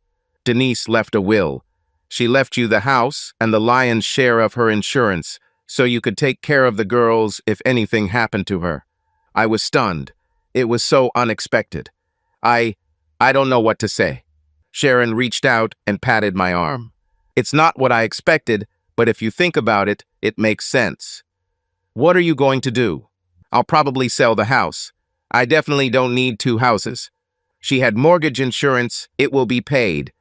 Speaker 1: Denise left a will. She left you the house and the lion's share of her insurance, so you could take care of the girls if anything happened to her. I was stunned. It was so unexpected. I don't know what to say. Sharon reached out and patted my arm. It's not what I expected, but if you think about it, it makes sense. What are you going to do? I'll probably sell the house. I definitely don't need two houses. She had mortgage insurance, it will be paid.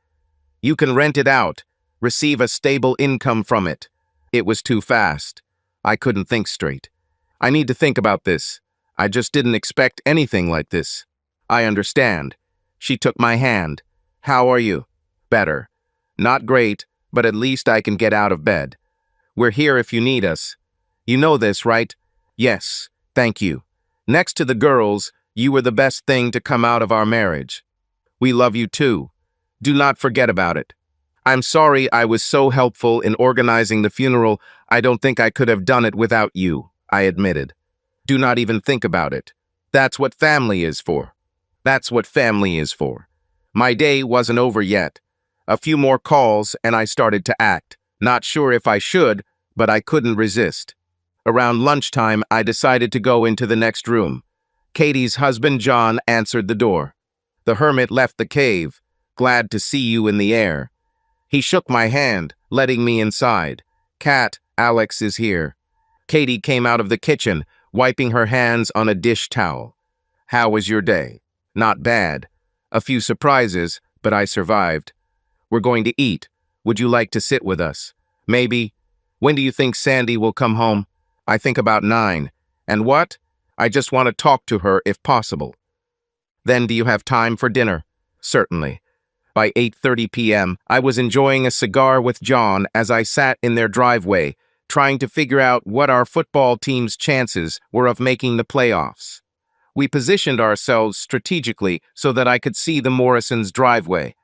Speaker 1: You can rent it out, receive a stable income from it. It was too fast. I couldn't think straight. I need to think about this. I just didn't expect anything like this. I understand. She took my hand. How are you? Better. Not great, but at least I can get out of bed. We're here if you need us. You know this, right? Yes, thank you. Next to the girls, you were the best thing to come out of our marriage. We love you too. Do not forget about it. I'm sorry I was so helpful in organizing the funeral. I don't think I could have done it without you, I admitted. Do not even think about it. That's what family is for. That's what family is for. My day wasn't over yet. A few more calls and I started to act. Not sure if I should, but I couldn't resist. Around lunchtime, I decided to go into the next room. Katie's husband, John, answered the door. The hermit left the cave, glad to see you in the air. He shook my hand, letting me inside. Kat, Alex is here. Katie came out of the kitchen, wiping her hands on a dish towel. How was your day? Not bad. A few surprises, but I survived. We're going to eat. Would you like to sit with us? Maybe. When do you think Sandy will come home? I think about 9. And what? I just want to talk to her if possible. Then do you have time for dinner? Certainly. By 8:30 p.m., I was enjoying a cigar with John as I sat in their driveway, trying to figure out what our football team's chances were of making the playoffs. We positioned ourselves strategically so that I could see the Morrisons' driveway.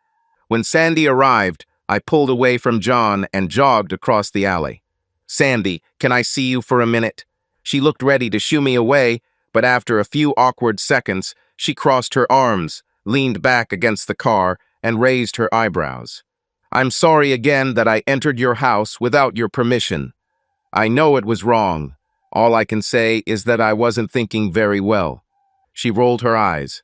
Speaker 1: When Sandy arrived, I pulled away from John and jogged across the alley. Sandy, can I see you for a minute? She looked ready to shoo me away, but after a few awkward seconds, she crossed her arms, leaned back against the car, and raised her eyebrows. I'm sorry again that I entered your house without your permission. I know it was wrong. All I can say is that I wasn't thinking very well. She rolled her eyes.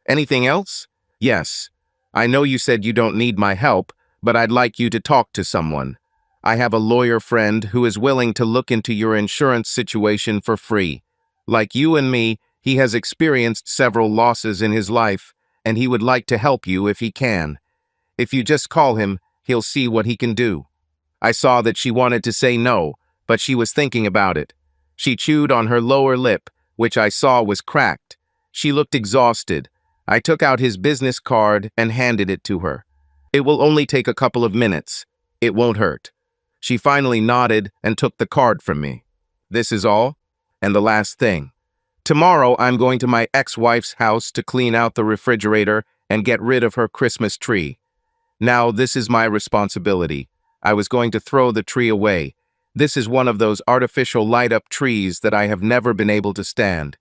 Speaker 1: Anything else? Yes. I know you said you don't need my help, but I'd like you to talk to someone. I have a lawyer friend who is willing to look into your insurance situation for free. Like you and me, he has experienced several losses in his life, and he would like to help you if he can. If you just call him, he'll see what he can do. I saw that she wanted to say no, but she was thinking about it. She chewed on her lower lip, which I saw was cracked. She looked exhausted. I took out his business card and handed it to her. It will only take a couple of minutes. It won't hurt. She finally nodded and took the card from me. This is all? And the last thing. Tomorrow, I'm going to my ex-wife's house to clean out the refrigerator and get rid of her Christmas tree. Now, this is my responsibility. I was going to throw the tree away. This is one of those artificial light-up trees that I have never been able to stand.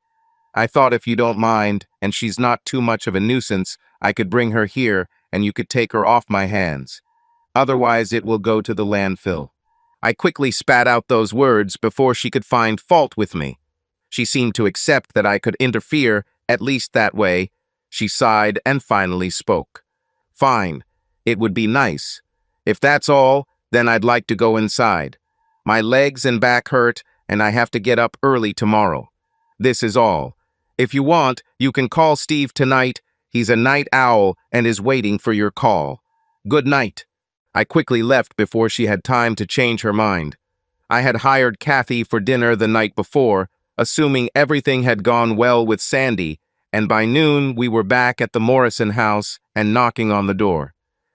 Speaker 1: I thought if you don't mind, and she's not too much of a nuisance, I could bring her here and you could take her off my hands. Otherwise, it will go to the landfill. I quickly spat out those words before she could find fault with me. She seemed to accept that I could interfere, at least that way. She sighed and finally spoke. Fine. It would be nice. If that's all, then I'd like to go inside. My legs and back hurt, and I have to get up early tomorrow. This is all. If you want, you can call Steve tonight. He's a night owl and is waiting for your call. Good night. I quickly left before she had time to change her mind. I had hired Kathy for dinner the night before, assuming everything had gone well with Sandy, and by noon we were back at the Morrison house and knocking on the door.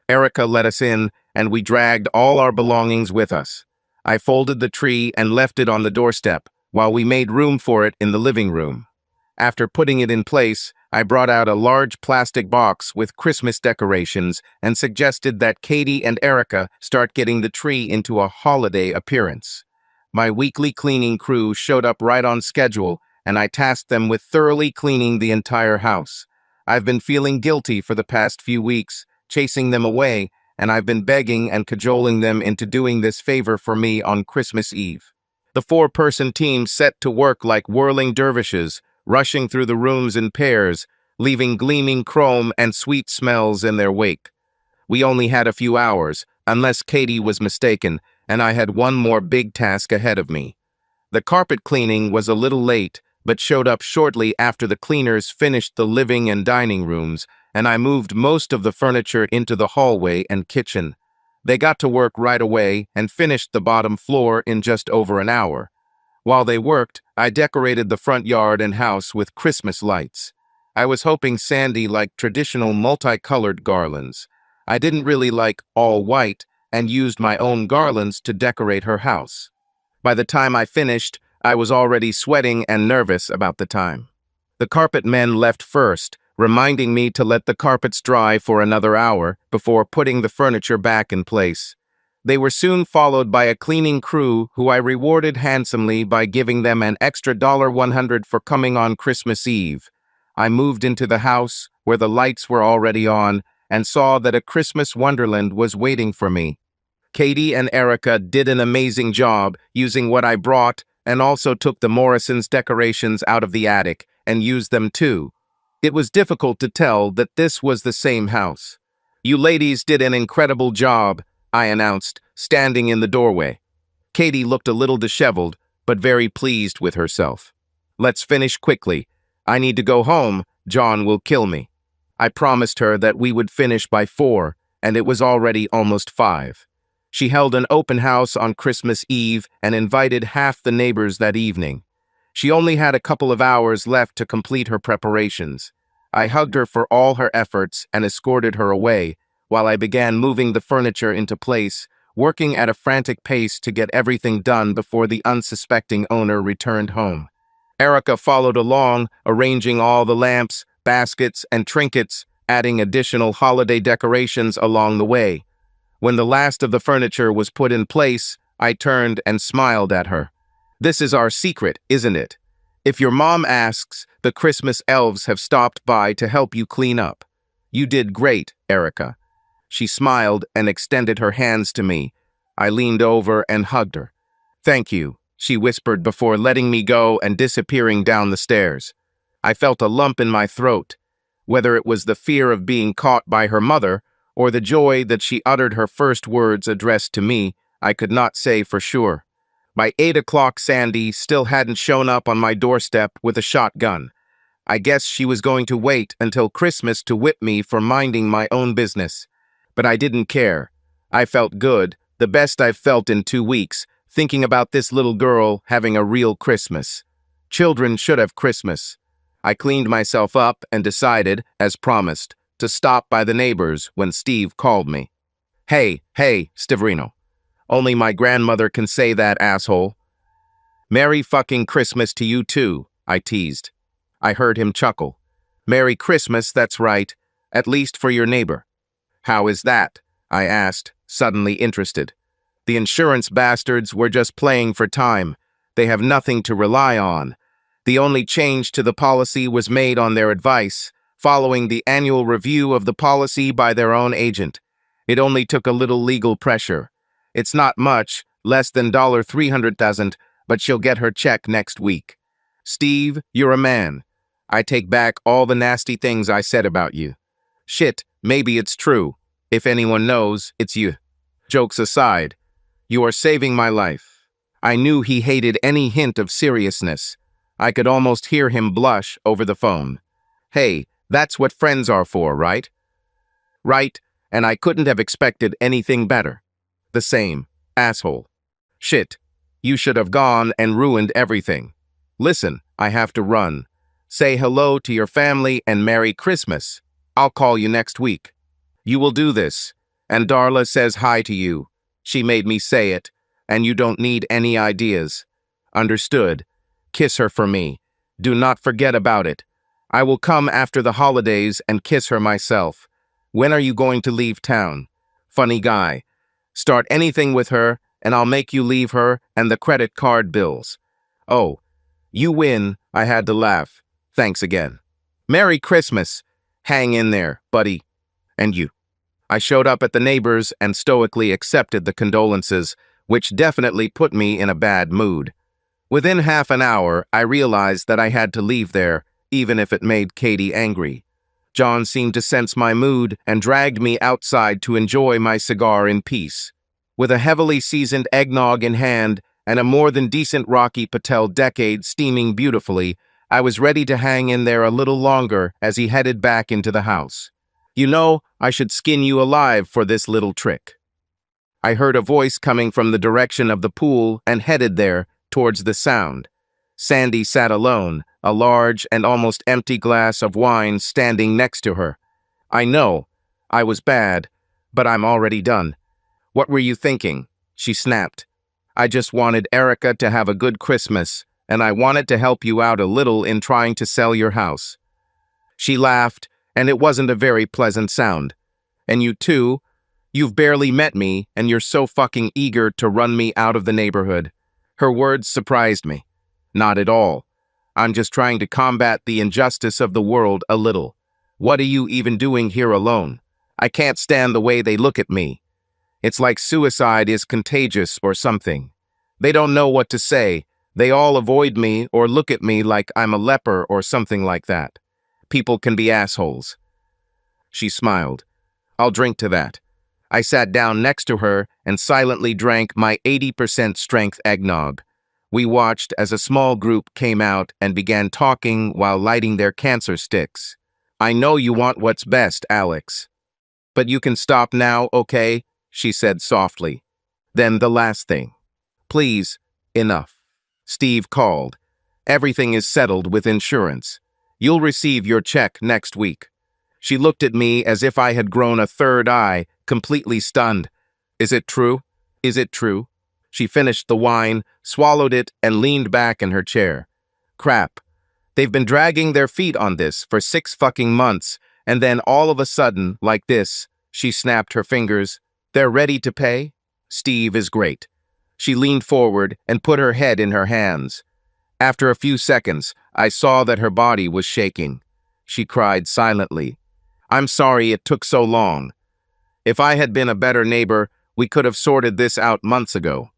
Speaker 1: Erica let us in, and we dragged all our belongings with us. I folded the tree and left it on the doorstep, while we made room for it in the living room. After putting it in place, I brought out a large plastic box with Christmas decorations and suggested that Katie and Erica start getting the tree into a holiday appearance. My weekly cleaning crew showed up right on schedule, and I tasked them with thoroughly cleaning the entire house. I've been feeling guilty for the past few weeks, chasing them away, and I've been begging and cajoling them into doing this favor for me on Christmas Eve. The four-person team set to work like whirling dervishes, rushing through the rooms in pairs, leaving gleaming chrome and sweet smells in their wake. We only had a few hours, unless Katie was mistaken, and I had one more big task ahead of me. The carpet cleaning was a little late, but showed up shortly after the cleaners finished the living and dining rooms, and I moved most of the furniture into the hallway and kitchen. They got to work right away and finished the bottom floor in just over an hour. While they worked, I decorated the front yard and house with Christmas lights. I was hoping Sandy liked traditional multicolored garlands. I didn't really like all white and used my own garlands to decorate her house. By the time I finished, I was already sweating and nervous about the time. The carpet men left first, reminding me to let the carpets dry for another hour before putting the furniture back in place. They were soon followed by a cleaning crew who I rewarded handsomely by giving them an extra $100 for coming on Christmas Eve. I moved into the house, where the lights were already on, and saw that a Christmas wonderland was waiting for me. Katie and Erica did an amazing job using what I brought and also took the Morrison's decorations out of the attic and used them too. It was difficult to tell that this was the same house. You ladies did an incredible job, I announced, standing in the doorway. Katie looked a little disheveled, but very pleased with herself. Let's finish quickly. I need to go home. John will kill me. I promised her that we would finish by 4, and it was already almost 5. She held an open house on Christmas Eve and invited half the neighbors that evening. She only had a couple of hours left to complete her preparations. I hugged her for all her efforts and escorted her away, while I began moving the furniture into place, working at a frantic pace to get everything done before the unsuspecting owner returned home. Erica followed along, arranging all the lamps, baskets, and trinkets, adding additional holiday decorations along the way. When the last of the furniture was put in place, I turned and smiled at her. This is our secret, isn't it? If your mom asks, the Christmas elves have stopped by to help you clean up. You did great, Erica. She smiled and extended her hands to me. I leaned over and hugged her. Thank you, she whispered before letting me go and disappearing down the stairs. I felt a lump in my throat. Whether it was the fear of being caught by her mother or the joy that she uttered her first words addressed to me, I could not say for sure. By 8 o'clock, Sandy still hadn't shown up on my doorstep with a shotgun. I guess she was going to wait until Christmas to whip me for minding my own business. But I didn't care. I felt good, the best I've felt in 2 weeks, thinking about this little girl having a real Christmas. Children should have Christmas. I cleaned myself up and decided, as promised, to stop by the neighbors when Steve called me. Hey, Steverino. Only my grandmother can say that, asshole. Merry fucking Christmas to you too, I teased. I heard him chuckle. Merry Christmas, that's right. At least for your neighbor. How is that? I asked, suddenly interested. The insurance bastards were just playing for time. They have nothing to rely on. The only change to the policy was made on their advice, following the annual review of the policy by their own agent. It only took a little legal pressure. It's not much, less than $300,000, but she'll get her check next week. Steve, you're a man. I take back all the nasty things I said about you. Shit, maybe it's true. If anyone knows, it's you. Jokes aside, you are saving my life. I knew he hated any hint of seriousness. I could almost hear him blush over the phone. Hey, that's what friends are for, right? Right, and I couldn't have expected anything better. The same, asshole. Shit, you should have gone and ruined everything. Listen, I have to run. Say hello to your family and Merry Christmas. I'll call you next week. You will do this, and Darla says hi to you. She made me say it, and you don't need any ideas. Understood. Kiss her for me. Do not forget about it. I will come after the holidays and kiss her myself. When are you going to leave town? Funny guy. Start anything with her, and I'll make you leave her and the credit card bills. Oh, you win. I had to laugh. Thanks again. Merry Christmas. Hang in there, buddy. And you. I showed up at the neighbors and stoically accepted the condolences, which definitely put me in a bad mood. Within half an hour, I realized that I had to leave there, even if it made Katie angry. John seemed to sense my mood and dragged me outside to enjoy my cigar in peace. With a heavily seasoned eggnog in hand and a more than decent Rocky Patel decade steaming beautifully, I was ready to hang in there a little longer as he headed back into the house. You know, I should skin you alive for this little trick. I heard a voice coming from the direction of the pool and headed there, towards the sound. Sandy sat alone, a large and almost empty glass of wine standing next to her. I know, I was bad, but I'm already done. What were you thinking? She snapped. I just wanted Erica to have a good Christmas, and I wanted to help you out a little in trying to sell your house. She laughed, and it wasn't a very pleasant sound. And you too? You've barely met me, and you're so fucking eager to run me out of the neighborhood. Her words surprised me. Not at all. I'm just trying to combat the injustice of the world a little. What are you even doing here alone? I can't stand the way they look at me. It's like suicide is contagious or something. They don't know what to say. They all avoid me or look at me like I'm a leper or something like that. People can be assholes. She smiled. I'll drink to that. I sat down next to her and silently drank my 80% strength eggnog. We watched as a small group came out and began talking while lighting their cancer sticks. I know you want what's best, Alex. But you can stop now, okay? She said softly. Then the last thing. Please, enough. Steve called. Everything is settled with insurance. You'll receive your check next week. She looked at me as if I had grown a third eye, completely stunned. Is it true? Is it true? She finished the wine, swallowed it, and leaned back in her chair. Crap. They've been dragging their feet on this for 6 fucking months, and then all of a sudden, like this, she snapped her fingers. They're ready to pay? Steve is great. She leaned forward and put her head in her hands. After a few seconds, I saw that her body was shaking. She cried silently. I'm sorry it took so long. If I had been a better neighbor, we could have sorted this out months ago.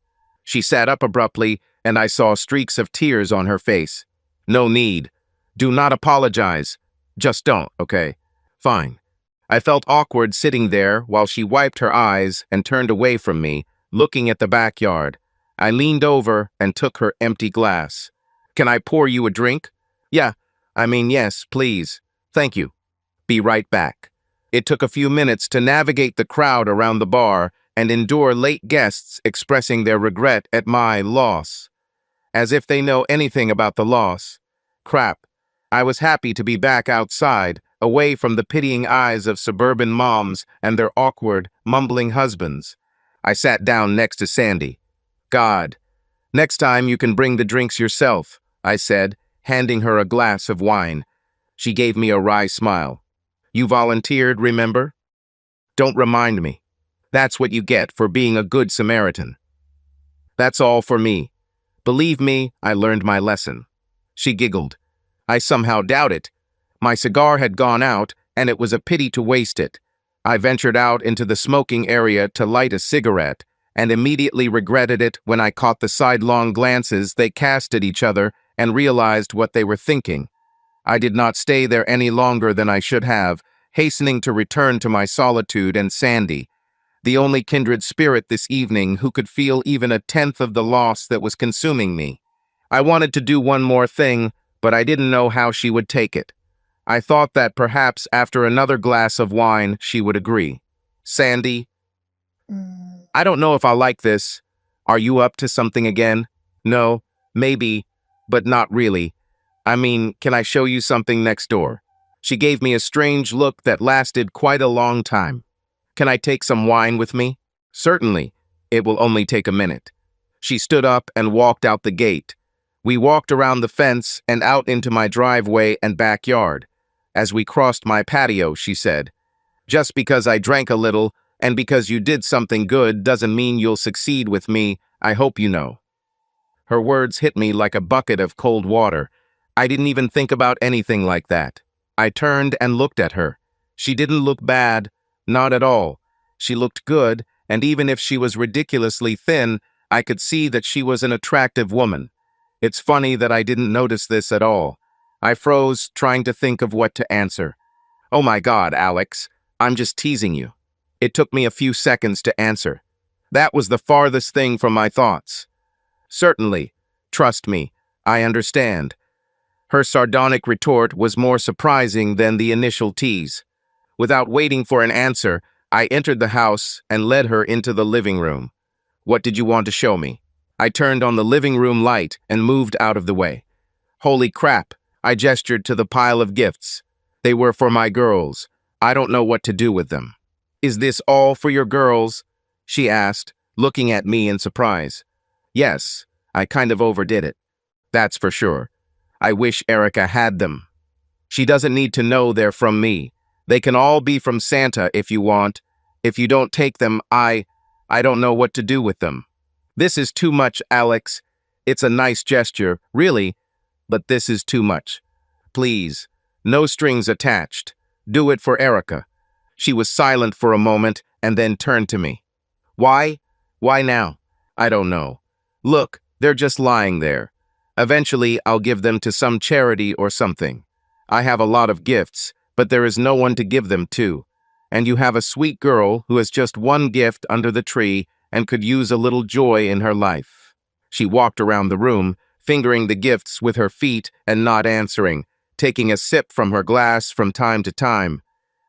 Speaker 1: She sat up abruptly, and I saw streaks of tears on her face. No need. Do not apologize. Just don't, okay? Fine. I felt awkward sitting there while she wiped her eyes and turned away from me, looking at the backyard. I leaned over and took her empty glass. Can I pour you a drink? Yes, please. Thank you. Be right back. It took a few minutes to navigate the crowd around the bar and endure late guests expressing their regret at my loss. As if they know anything about the loss. Crap. I was happy to be back outside, away from the pitying eyes of suburban moms and their awkward, mumbling husbands. I sat down next to Sandy. God. Next time you can bring the drinks yourself, I said, handing her a glass of wine. She gave me a wry smile. You volunteered, remember? Don't remind me. That's what you get for being a good Samaritan. That's all for me. Believe me, I learned my lesson. She giggled. I somehow doubt it. My cigar had gone out, and it was a pity to waste it. I ventured out into the smoking area to light a cigarette, and immediately regretted it when I caught the sidelong glances they cast at each other and realized what they were thinking. I did not stay there any longer than I should have, hastening to return to my solitude and Sandy, the only kindred spirit this evening who could feel even a tenth of the loss that was consuming me. I wanted to do one more thing, but I didn't know how she would take it. I thought that perhaps after another glass of wine she would agree. Sandy, I don't know if I'll like this. Are you up to something again? No, maybe, but not really. I mean, can I show you something next door? She gave me a strange look that lasted quite a long time. Can I take some wine with me? Certainly. It will only take a minute. She stood up and walked out the gate. We walked around the fence and out into my driveway and backyard. As we crossed my patio, she said, "Just because I drank a little and because you did something good doesn't mean you'll succeed with me, I hope you know." Her words hit me like a bucket of cold water. I didn't even think about anything like that. I turned and looked at her. She didn't look bad, not at all. She looked good, and even if she was ridiculously thin, I could see that she was an attractive woman. It's funny that I didn't notice this at all. I froze, trying to think of what to answer. Oh my God, Alex, I'm just teasing you. It took me a few seconds to answer. That was the farthest thing from my thoughts. Certainly. Trust me, I understand. Her sardonic retort was more surprising than the initial tease. Without waiting for an answer, I entered the house and led her into the living room. What did you want to show me? I turned on the living room light and moved out of the way. Holy crap, I gestured to the pile of gifts. They were for my girls. I don't know what to do with them. Is this all for your girls? She asked, looking at me in surprise. Yes, I kind of overdid it. That's for sure. I wish Erica had them. She doesn't need to know they're from me. They can all be from Santa if you want. If you don't take them, I don't know what to do with them. This is too much, Alex. It's a nice gesture, really, but this is too much. Please, no strings attached. Do it for Erica. She was silent for a moment and then turned to me. Why? Why now? I don't know. Look, they're just lying there. Eventually, I'll give them to some charity or something. I have a lot of gifts, but there is no one to give them to. And you have a sweet girl who has just one gift under the tree and could use a little joy in her life. She walked around the room, fingering the gifts with her feet and not answering, taking a sip from her glass from time to time.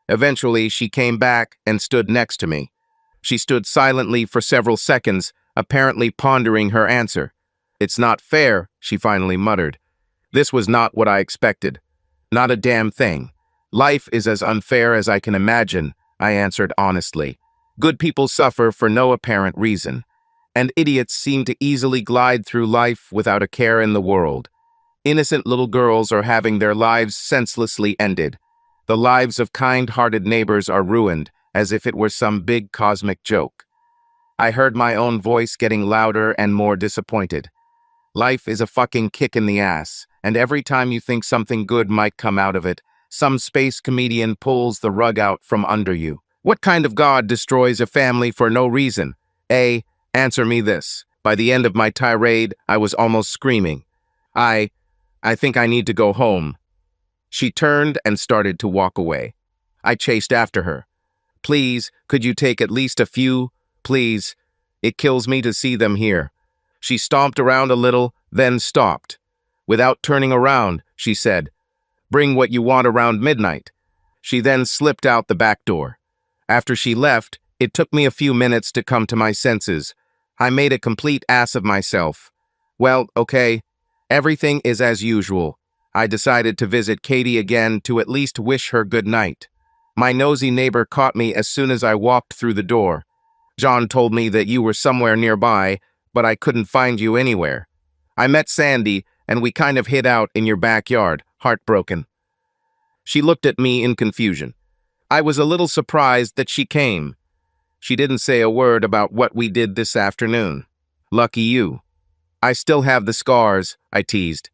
Speaker 1: Eventually, she came back and stood next to me. She stood silently for several seconds, apparently pondering her answer. It's not fair, she finally muttered. This was not what I expected. Not a damn thing. Life is as unfair as I can imagine, I answered honestly. Good people suffer for no apparent reason, and idiots seem to easily glide through life without a care in the world. Innocent little girls are having their lives senselessly ended. The lives of kind-hearted neighbors are ruined, as if it were some big cosmic joke. I heard my own voice getting louder and more disappointed. Life is a fucking kick in the ass, and every time you think something good might come out of it, some space comedian pulls the rug out from under you. What kind of God destroys a family for no reason? Answer me this. By the end of my tirade, I was almost screaming. I think I need to go home. She turned and started to walk away. I chased after her. Please, could you take at least a few? Please. It kills me to see them here. She stomped around a little, then stopped. Without turning around, she said, "Bring what you want around midnight." She then slipped out the back door. After she left, it took me a few minutes to come to my senses. I made a complete ass of myself. Well, okay. Everything is as usual. I decided to visit Katie again to at least wish her good night. My nosy neighbor caught me as soon as I walked through the door. John told me that you were somewhere nearby, but I couldn't find you anywhere. I met Sandy, and we kind of hid out in your backyard, heartbroken." She looked at me in confusion. I was a little surprised that she came. She didn't say a word about what we did this afternoon. "Lucky you." "I still have the scars," I teased.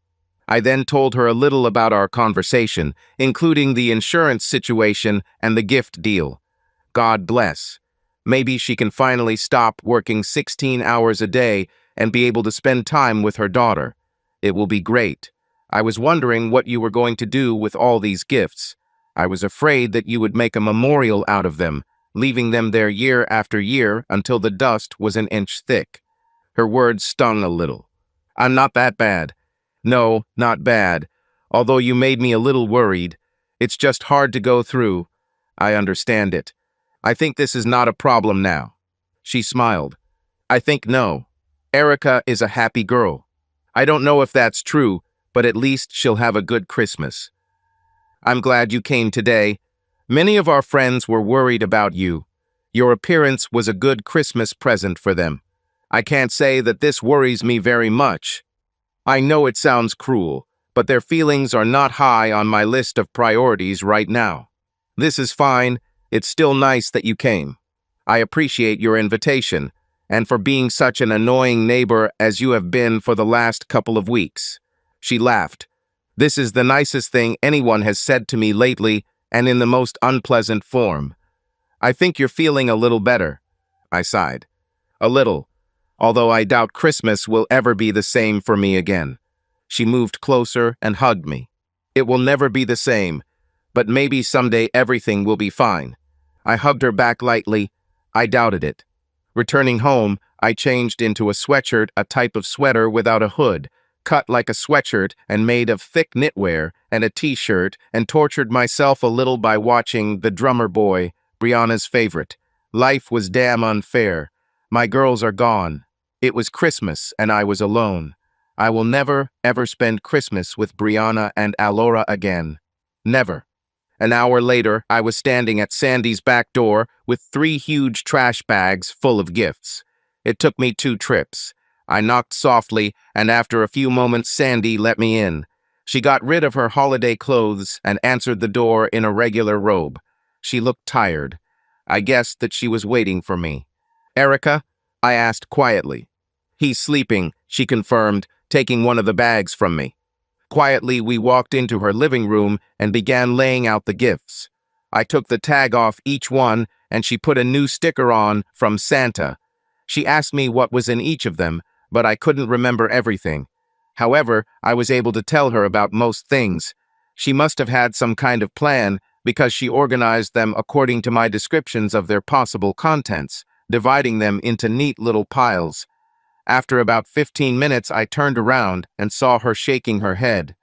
Speaker 1: I then told her a little about our conversation, including the insurance situation and the gift deal. God bless. Maybe she can finally stop working 16 hours a day and be able to spend time with her daughter. It will be great. I was wondering what you were going to do with all these gifts. I was afraid that you would make a memorial out of them, leaving them there year after year until the dust was an inch thick. Her words stung a little. "I'm not that bad." "No, not bad. Although you made me a little worried. It's just hard to go through. I understand it. I think this is not a problem now." She smiled. "I think no. Erica is a happy girl. I don't know if that's true, but at least she'll have a good Christmas." "I'm glad you came today. Many of our friends were worried about you. Your appearance was a good Christmas present for them. I can't say that this worries me very much. I know it sounds cruel, but their feelings are not high on my list of priorities right now. This is fine. It's still nice that you came. I appreciate your invitation, and for being such an annoying neighbor as you have been for the last couple of weeks." She laughed. "This is the nicest thing anyone has said to me lately, and in the most unpleasant form." "I think you're feeling a little better." I sighed. "A little. Although I doubt Christmas will ever be the same for me again." She moved closer and hugged me. "It will never be the same, but maybe someday everything will be fine." I hugged her back lightly. I doubted it. Returning home, I changed into a sweatshirt, a type of sweater without a hood, cut like a sweatshirt and made of thick knitwear, and a t-shirt, and tortured myself a little by watching The Drummer Boy, Brianna's favorite. Life was damn unfair. My girls are gone. It was Christmas, and I was alone. I will never, ever spend Christmas with Brianna and Alora again. Never. An hour later, I was standing at Sandy's back door with 3 huge trash bags full of gifts. It took me 2 trips. I knocked softly, and after a few moments, Sandy let me in. She got rid of her holiday clothes and answered the door in a regular robe. She looked tired. I guessed that she was waiting for me. "Erica?" I asked quietly. "He's sleeping," she confirmed, taking one of the bags from me. Quietly, we walked into her living room and began laying out the gifts. I took the tag off each one, and she put a new sticker on from Santa. She asked me what was in each of them, but I couldn't remember everything. However, I was able to tell her about most things. She must have had some kind of plan, because she organized them according to my descriptions of their possible contents, dividing them into neat little piles. After about 15 minutes, I turned around and saw her shaking her head.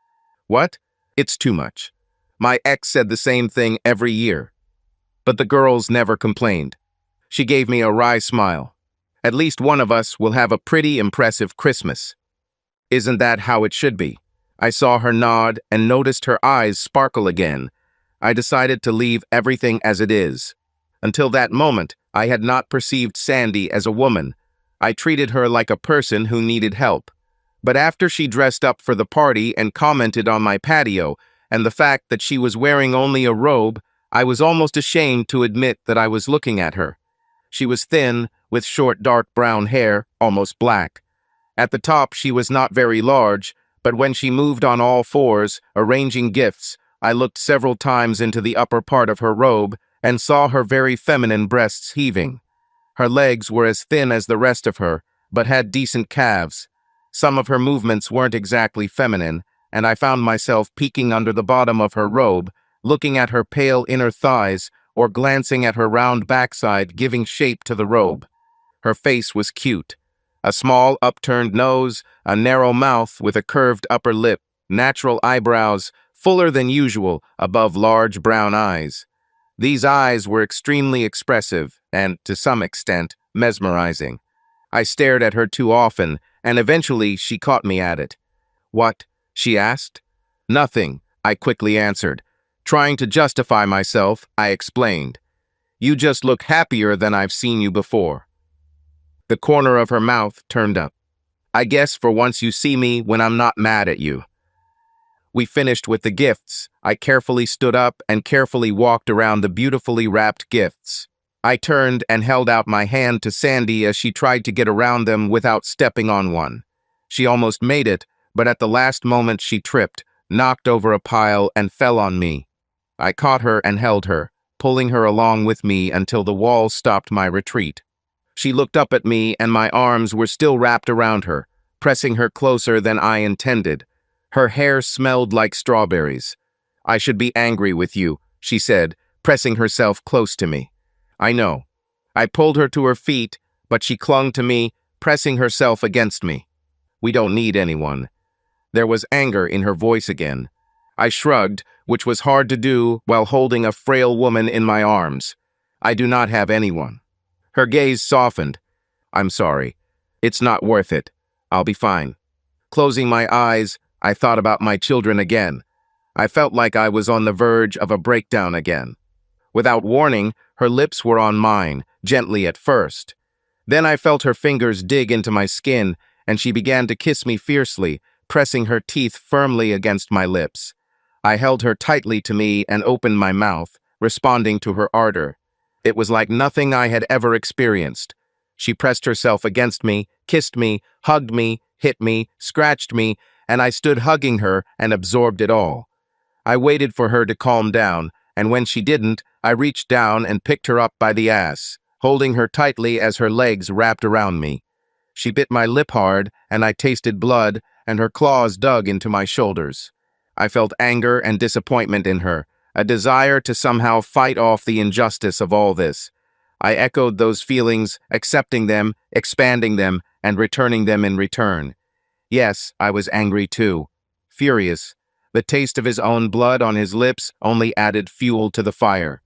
Speaker 1: "What? It's too much." My ex said the same thing every year. But the girls never complained. She gave me a wry smile. "At least one of us will have a pretty impressive Christmas. Isn't that how it should be?" I saw her nod and noticed her eyes sparkle again. I decided to leave everything as it is. Until that moment, I had not perceived Sandy as a woman. I treated her like a person who needed help. But after she dressed up for the party and commented on my patio, and the fact that she was wearing only a robe, I was almost ashamed to admit that I was looking at her. She was thin, with short dark brown hair, almost black. At the top, she was not very large, but when she moved on all fours, arranging gifts, I looked several times into the upper part of her robe and saw her very feminine breasts heaving. Her legs were as thin as the rest of her, but had decent calves. Some of her movements weren't exactly feminine, and I found myself peeking under the bottom of her robe, looking at her pale inner thighs, or glancing at her round backside giving shape to the robe. Her face was cute. A small upturned nose, a narrow mouth with a curved upper lip, natural eyebrows, fuller than usual, above large brown eyes. These eyes were extremely expressive and, to some extent, mesmerizing. I stared at her too often, and eventually she caught me at it. "What?" she asked. "Nothing," I quickly answered. Trying to justify myself, I explained. "You just look happier than I've seen you before." The corner of her mouth turned up. I guess for once you see me when I'm not mad at you. We finished with the gifts. I carefully stood up and carefully walked around the beautifully wrapped gifts. I turned and held out my hand to Sandy as she tried to get around them without stepping on one. She almost made it, but at the last moment she tripped, knocked over a pile, and fell on me. I caught her and held her, pulling her along with me until the wall stopped my retreat. She looked up at me and my arms were still wrapped around her, pressing her closer than I intended. Her hair smelled like strawberries. I should be angry with you, she said, pressing herself close to me. I know. I pulled her to her feet, but she clung to me, pressing herself against me. We don't need anyone. There was anger in her voice again. I shrugged, which was hard to do while holding a frail woman in my arms. I do not have anyone. Her gaze softened. I'm sorry. It's not worth it. I'll be fine. Closing my eyes, I thought about my children again. I felt like I was on the verge of a breakdown again. Without warning, her lips were on mine, gently at first. Then I felt her fingers dig into my skin, and she began to kiss me fiercely, pressing her teeth firmly against my lips. I held her tightly to me and opened my mouth, responding to her ardor. It was like nothing I had ever experienced. She pressed herself against me, kissed me, hugged me, hit me, scratched me, and I stood hugging her and absorbed it all. I waited for her to calm down, and when she didn't, I reached down and picked her up by the ass, holding her tightly as her legs wrapped around me. She bit my lip hard, and I tasted blood, and her claws dug into my shoulders. I felt anger and disappointment in her, a desire to somehow fight off the injustice of all this. I echoed those feelings, accepting them, expanding them, and returning them in return. Yes, I was angry too. Furious. The taste of his own blood on his lips only added fuel to the fire.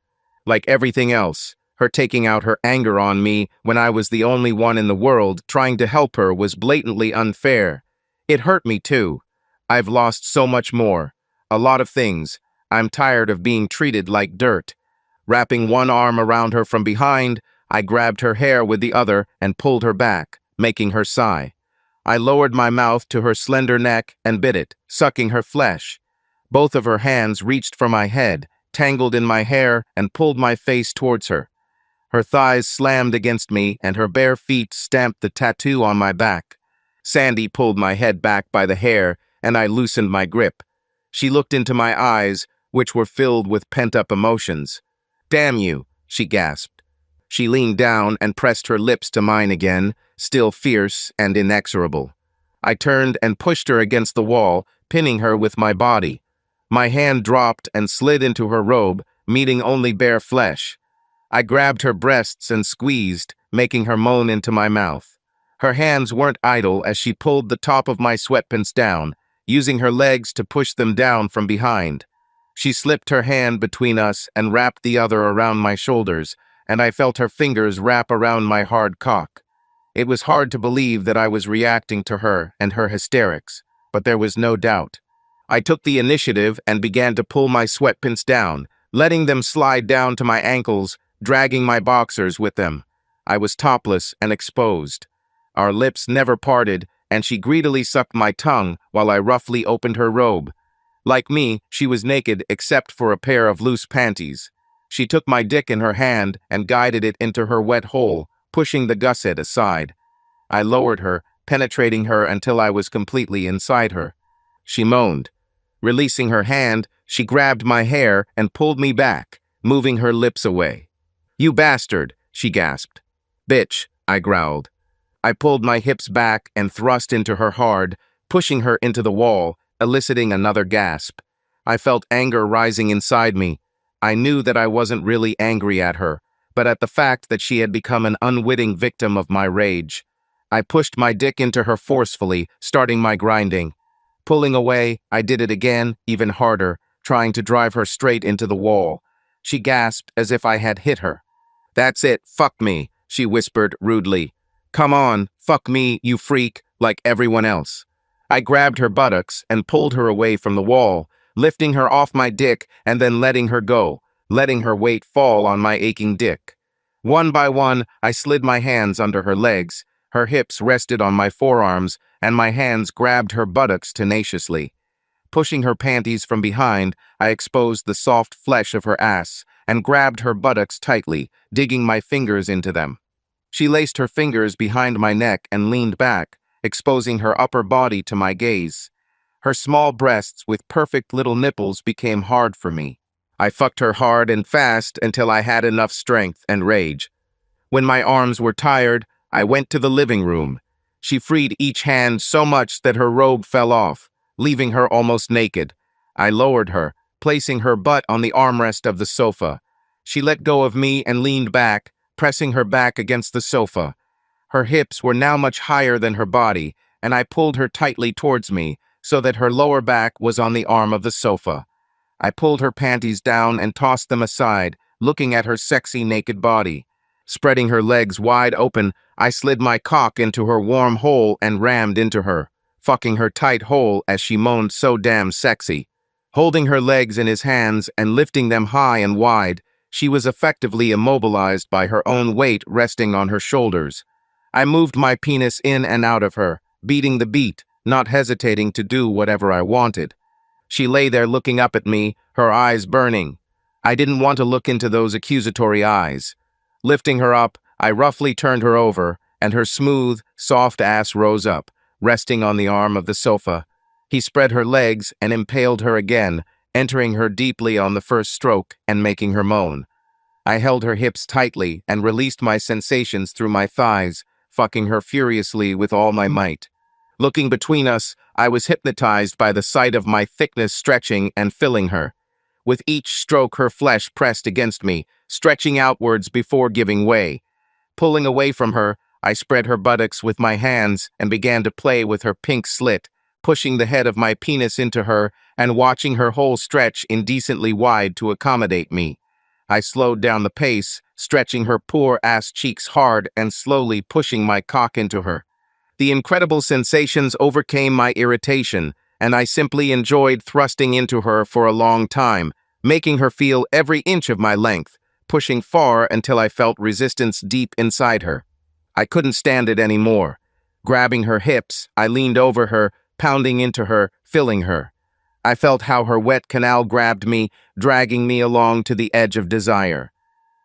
Speaker 1: Like everything else, her taking out her anger on me when I was the only one in the world trying to help her was blatantly unfair. It hurt me too. I've lost so much more. A lot of things. I'm tired of being treated like dirt. Wrapping one arm around her from behind, I grabbed her hair with the other and pulled her back, making her sigh. I lowered my mouth to her slender neck and bit it, sucking her flesh. Both of her hands reached for my head, tangled in my hair, and pulled my face towards her. Her thighs slammed against me, and her bare feet stamped the tattoo on my back. Sandy pulled my head back by the hair, and I loosened my grip. She looked into my eyes, which were filled with pent-up emotions. "Damn you," she gasped. She leaned down and pressed her lips to mine again, still fierce and inexorable. I turned and pushed her against the wall, pinning her with my body. My hand dropped and slid into her robe, meeting only bare flesh. I grabbed her breasts and squeezed, making her moan into my mouth. Her hands weren't idle as she pulled the top of my sweatpants down, using her legs to push them down from behind. She slipped her hand between us and wrapped the other around my shoulders, and I felt her fingers wrap around my hard cock. It was hard to believe that I was reacting to her and her hysterics, but there was no doubt. I took the initiative and began to pull my sweatpants down, letting them slide down to my ankles, dragging my boxers with them. I was topless and exposed. Our lips never parted, and she greedily sucked my tongue while I roughly opened her robe. Like me, she was naked except for a pair of loose panties. She took my dick in her hand and guided it into her wet hole, pushing the gusset aside. I lowered her, penetrating her until I was completely inside her. She moaned. Releasing her hand, she grabbed my hair and pulled me back, moving her lips away. "You bastard," she gasped. "Bitch," I growled. I pulled my hips back and thrust into her hard, pushing her into the wall, eliciting another gasp. I felt anger rising inside me. I knew that I wasn't really angry at her, but at the fact that she had become an unwitting victim of my rage. I pushed my dick into her forcefully, starting my grinding. Pulling away, I did it again, even harder, trying to drive her straight into the wall. She gasped as if I had hit her. "That's it, fuck me," she whispered rudely. "Come on, fuck me, you freak, like everyone else." I grabbed her buttocks and pulled her away from the wall, lifting her off my dick and then letting her go, letting her weight fall on my aching dick. One by one, I slid my hands under her legs, Her hips rested on my forearms, and my hands grabbed her buttocks tenaciously. Pushing her panties from behind, I exposed the soft flesh of her ass and grabbed her buttocks tightly, digging my fingers into them. She laced her fingers behind my neck and leaned back, exposing her upper body to my gaze. Her small breasts with perfect little nipples became hard for me. I fucked her hard and fast until I had enough strength and rage. When my arms were tired, I went to the living room. She freed each hand so much that her robe fell off, leaving her almost naked. I lowered her, placing her butt on the armrest of the sofa. She let go of me and leaned back, pressing her back against the sofa. Her hips were now much higher than her body, and I pulled her tightly towards me so that her lower back was on the arm of the sofa. I pulled her panties down and tossed them aside, looking at her sexy naked body. Spreading her legs wide open, I slid my cock into her warm hole and rammed into her, fucking her tight hole as she moaned so damn sexy. Holding her legs in his hands and lifting them high and wide, she was effectively immobilized by her own weight resting on her shoulders. I moved my penis in and out of her, beating the beat, not hesitating to do whatever I wanted. She lay there looking up at me, her eyes burning. I didn't want to look into those accusatory eyes. Lifting her up, I roughly turned her over, and her smooth, soft ass rose up, resting on the arm of the sofa. He spread her legs and impaled her again, entering her deeply on the first stroke and making her moan. I held her hips tightly and released my sensations through my thighs, fucking her furiously with all my might. Looking between us, I was hypnotized by the sight of my thickness stretching and filling her. With each stroke, her flesh pressed against me, stretching outwards before giving way. Pulling away from her, I spread her buttocks with my hands and began to play with her pink slit, pushing the head of my penis into her and watching her hole stretch indecently wide to accommodate me. I slowed down the pace, stretching her poor ass cheeks hard and slowly pushing my cock into her. The incredible sensations overcame my irritation, and I simply enjoyed thrusting into her for a long time, making her feel every inch of my length, pushing far until I felt resistance deep inside her. I couldn't stand it anymore. Grabbing her hips, I leaned over her, pounding into her, filling her. I felt how her wet canal grabbed me, dragging me along to the edge of desire.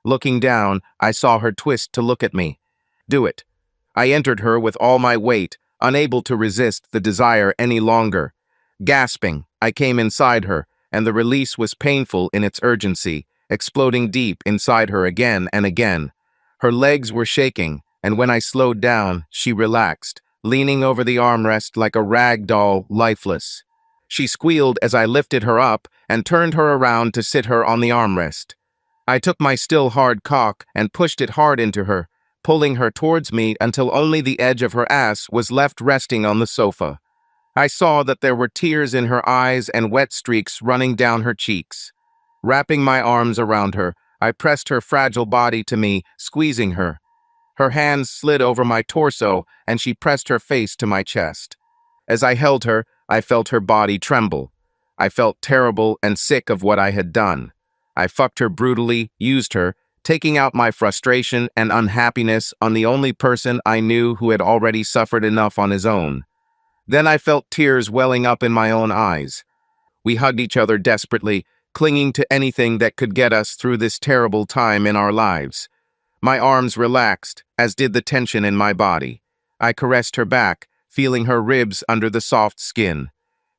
Speaker 1: Looking down, I saw her twist to look at me. Do it. I entered her with all my weight, unable to resist the desire any longer. Gasping, I came inside her, and the release was painful in its urgency, exploding deep inside her again and again. Her legs were shaking, and when I slowed down, she relaxed, leaning over the armrest like a rag doll, lifeless. She squealed as I lifted her up and turned her around to sit her on the armrest. I took my still hard cock and pushed it hard into her, pulling her towards me until only the edge of her ass was left resting on the sofa. I saw that there were tears in her eyes and wet streaks running down her cheeks. Wrapping my arms around her, I pressed her fragile body to me, squeezing her. Her hands slid over my torso, and she pressed her face to my chest. As I held her, I felt her body tremble. I felt terrible and sick of what I had done. I fucked her brutally, used her, taking out my frustration and unhappiness on the only person I knew who had already suffered enough on his own. Then I felt tears welling up in my own eyes. We hugged each other desperately, clinging to anything that could get us through this terrible time in our lives. My arms relaxed, as did the tension in my body. I caressed her back, feeling her ribs under the soft skin.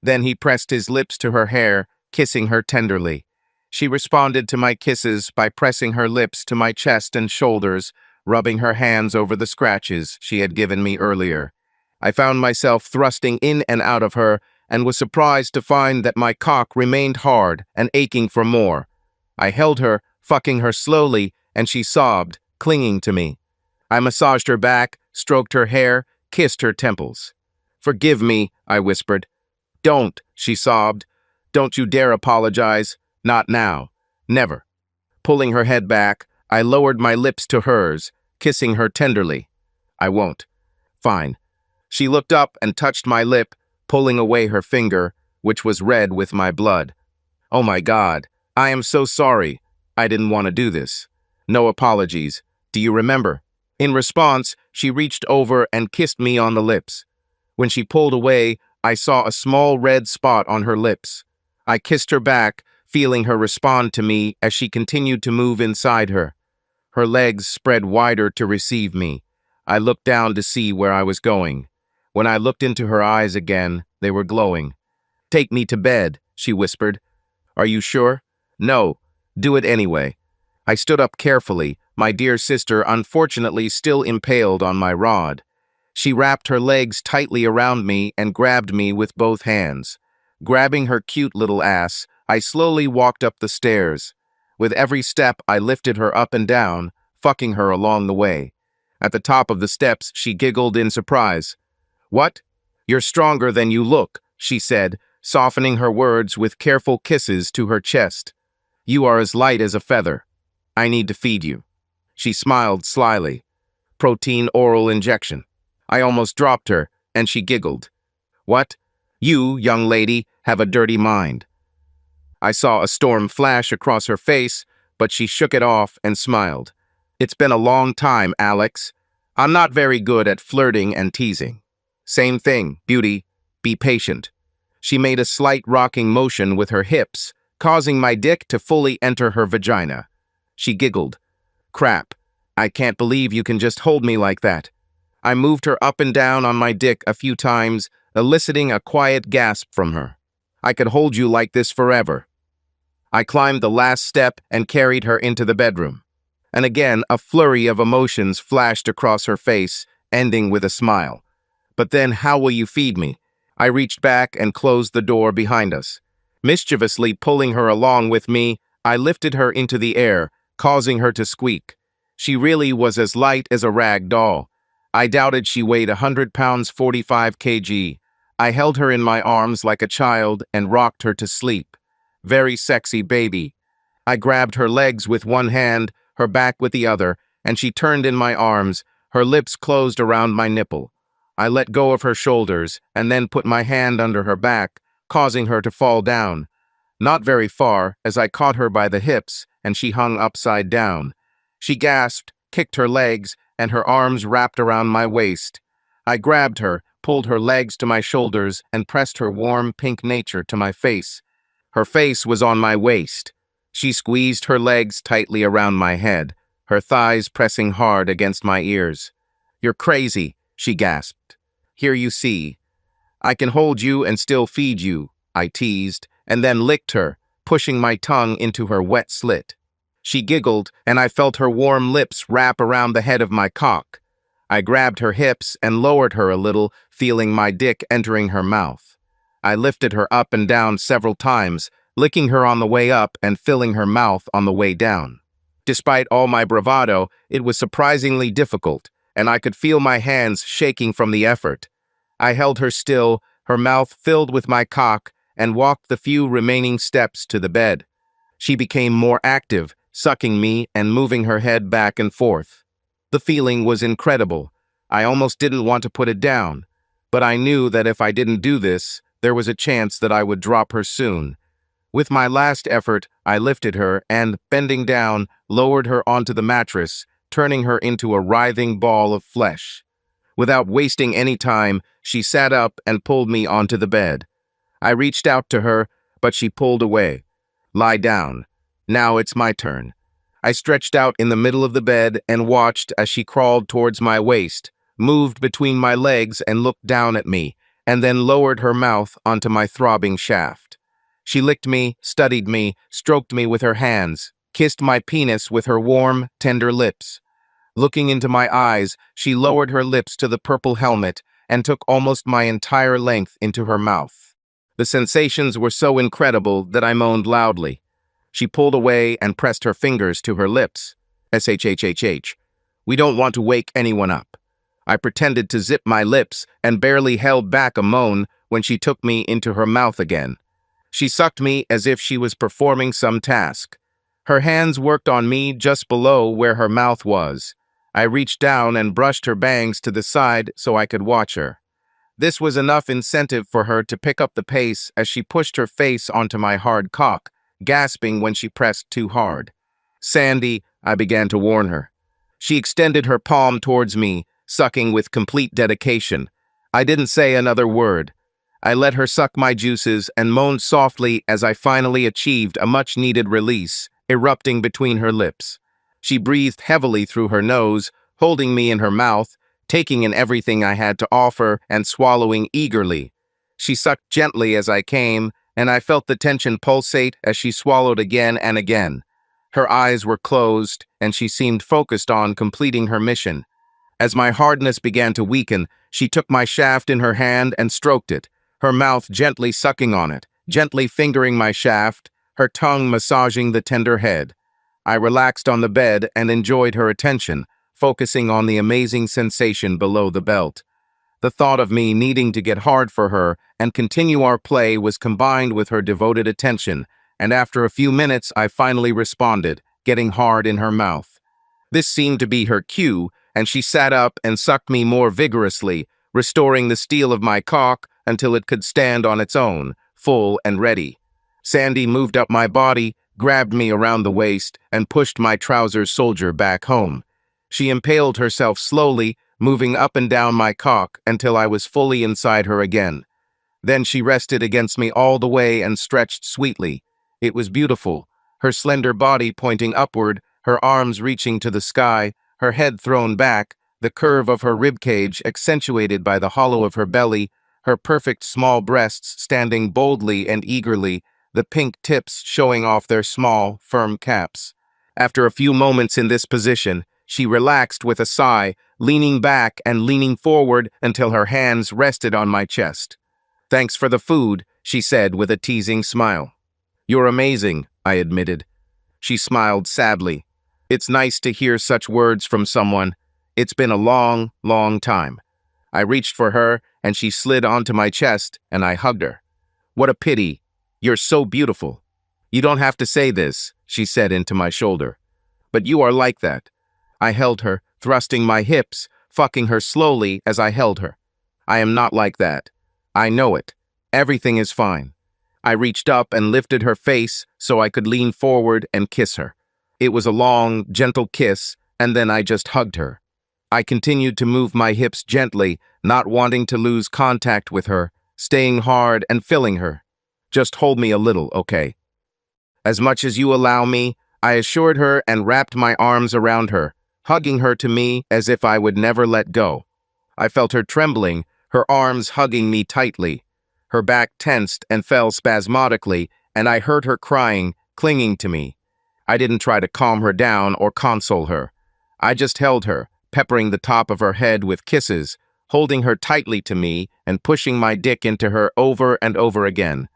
Speaker 1: Then he pressed his lips to her hair, kissing her tenderly. She responded to my kisses by pressing her lips to my chest and shoulders, rubbing her hands over the scratches she had given me earlier. I found myself thrusting in and out of her and was surprised to find that my cock remained hard and aching for more. I held her, fucking her slowly, and she sobbed, clinging to me. I massaged her back, stroked her hair, kissed her temples. "Forgive me," I whispered. "Don't," she sobbed. "Don't you dare apologize. Not now. Never." Pulling her head back, I lowered my lips to hers, kissing her tenderly. "I won't." "Fine." She looked up and touched my lip, pulling away her finger, which was red with my blood. "Oh my God, I am so sorry. I didn't want to do this. No apologies. Do you remember?" In response, she reached over and kissed me on the lips. When she pulled away, I saw a small red spot on her lips. I kissed her back, feeling her respond to me as she continued to move inside her. Her legs spread wider to receive me. I looked down to see where I was going. When I looked into her eyes again, they were glowing. "Take me to bed," she whispered. "Are you sure?" "No. Do it anyway." I stood up carefully, my dear sister unfortunately still impaled on my rod. She wrapped her legs tightly around me and grabbed me with both hands. Grabbing her cute little ass, I slowly walked up the stairs. With every step, I lifted her up and down, fucking her along the way. At the top of the steps, she giggled in surprise. "What? You're stronger than you look," she said, softening her words with careful kisses to her chest. "You are as light as a feather. I need to feed you." She smiled slyly. "Protein oral injection." I almost dropped her, and she giggled. "What? You, young lady, have a dirty mind." I saw a storm flash across her face, but she shook it off and smiled. "It's been a long time, Alex. I'm not very good at flirting and teasing." "Same thing, beauty. Be patient." She made a slight rocking motion with her hips, causing my dick to fully enter her vagina. She giggled. "Crap. I can't believe you can just hold me like that." I moved her up and down on my dick a few times, eliciting a quiet gasp from her. "I could hold you like this forever." I climbed the last step and carried her into the bedroom. And again, a flurry of emotions flashed across her face, ending with a smile. "But then how will you feed me?" I reached back and closed the door behind us. Mischievously pulling her along with me, I lifted her into the air, causing her to squeak. She really was as light as a rag doll. I doubted she weighed 100 pounds 45 kg. I held her in my arms like a child and rocked her to sleep. Very sexy baby. I grabbed her legs with one hand, her back with the other, and she turned in my arms, her lips closed around my nipple. I let go of her shoulders and then put my hand under her back, causing her to fall down. Not very far, as I caught her by the hips and she hung upside down. She gasped, kicked her legs, and her arms wrapped around my waist. I grabbed her, pulled her legs to my shoulders, and pressed her warm pink nature to my face. Her face was on my waist. She squeezed her legs tightly around my head, her thighs pressing hard against my ears. "You're crazy," she gasped. "Here you see. I can hold you and still feed you," I teased, and then licked her, pushing my tongue into her wet slit. She giggled, and I felt her warm lips wrap around the head of my cock. I grabbed her hips and lowered her a little, feeling my dick entering her mouth. I lifted her up and down several times, licking her on the way up and filling her mouth on the way down. Despite all my bravado, it was surprisingly difficult, and I could feel my hands shaking from the effort. I held her still, her mouth filled with my cock, and walked the few remaining steps to the bed. She became more active, sucking me and moving her head back and forth. The feeling was incredible. I almost didn't want to put it down, but I knew that if I didn't do this, there was a chance that I would drop her soon. With my last effort, I lifted her and, bending down, lowered her onto the mattress, turning her into a writhing ball of flesh. Without wasting any time, she sat up and pulled me onto the bed. I reached out to her, but she pulled away. "Lie down. Now it's my turn." I stretched out in the middle of the bed and watched as she crawled towards my waist, moved between my legs and looked down at me, and then lowered her mouth onto my throbbing shaft. She licked me, studied me, stroked me with her hands, kissed my penis with her warm, tender lips. Looking into my eyes, she lowered her lips to the purple helmet and took almost my entire length into her mouth. The sensations were so incredible that I moaned loudly. She pulled away and pressed her fingers to her lips. "SHHHH. We don't want to wake anyone up." I pretended to zip my lips and barely held back a moan when she took me into her mouth again. She sucked me as if she was performing some task. Her hands worked on me just below where her mouth was. I reached down and brushed her bangs to the side so I could watch her. This was enough incentive for her to pick up the pace as she pushed her face onto my hard cock, gasping when she pressed too hard. "Sandy," I began to warn her. She extended her palm towards me, sucking with complete dedication. I didn't say another word. I let her suck my juices and moaned softly as I finally achieved a much-needed release, erupting between her lips. She breathed heavily through her nose, holding me in her mouth, taking in everything I had to offer and swallowing eagerly. She sucked gently as I came, and I felt the tension pulsate as she swallowed again and again. Her eyes were closed, and she seemed focused on completing her mission. As my hardness began to weaken, she took my shaft in her hand and stroked it, her mouth gently sucking on it, gently fingering my shaft, her tongue massaging the tender head. I relaxed on the bed and enjoyed her attention, focusing on the amazing sensation below the belt. The thought of me needing to get hard for her and continue our play was combined with her devoted attention, and after a few minutes I finally responded, getting hard in her mouth. This seemed to be her cue, and she sat up and sucked me more vigorously, restoring the steel of my cock until it could stand on its own, full and ready. Sandy moved up my body, grabbed me around the waist, and pushed my trousers soldier back home. She impaled herself slowly, moving up and down my cock until I was fully inside her again. Then she rested against me all the way and stretched sweetly. It was beautiful, her slender body pointing upward, her arms reaching to the sky, her head thrown back, the curve of her ribcage accentuated by the hollow of her belly, her perfect small breasts standing boldly and eagerly, the pink tips showing off their small, firm caps. After a few moments in this position, she relaxed with a sigh, leaning back and leaning forward until her hands rested on my chest. "Thanks for the food," she said with a teasing smile. "You're amazing," I admitted. She smiled sadly. "It's nice to hear such words from someone. It's been a long, long time." I reached for her, and she slid onto my chest, and I hugged her. "What a pity. You're so beautiful." "You don't have to say this," she said into my shoulder. "But you are like that." I held her, thrusting my hips, fucking her slowly as I held her. "I am not like that. I know it. Everything is fine." I reached up and lifted her face so I could lean forward and kiss her. It was a long, gentle kiss, and then I just hugged her. I continued to move my hips gently, not wanting to lose contact with her, staying hard and filling her. "Just hold me a little, okay?" "As much as you allow me," I assured her and wrapped my arms around her, hugging her to me as if I would never let go. I felt her trembling, her arms hugging me tightly. Her back tensed and fell spasmodically, and I heard her crying, clinging to me. I didn't try to calm her down or console her. I just held her, peppering the top of her head with kisses, holding her tightly to me and pushing my dick into her over and over again.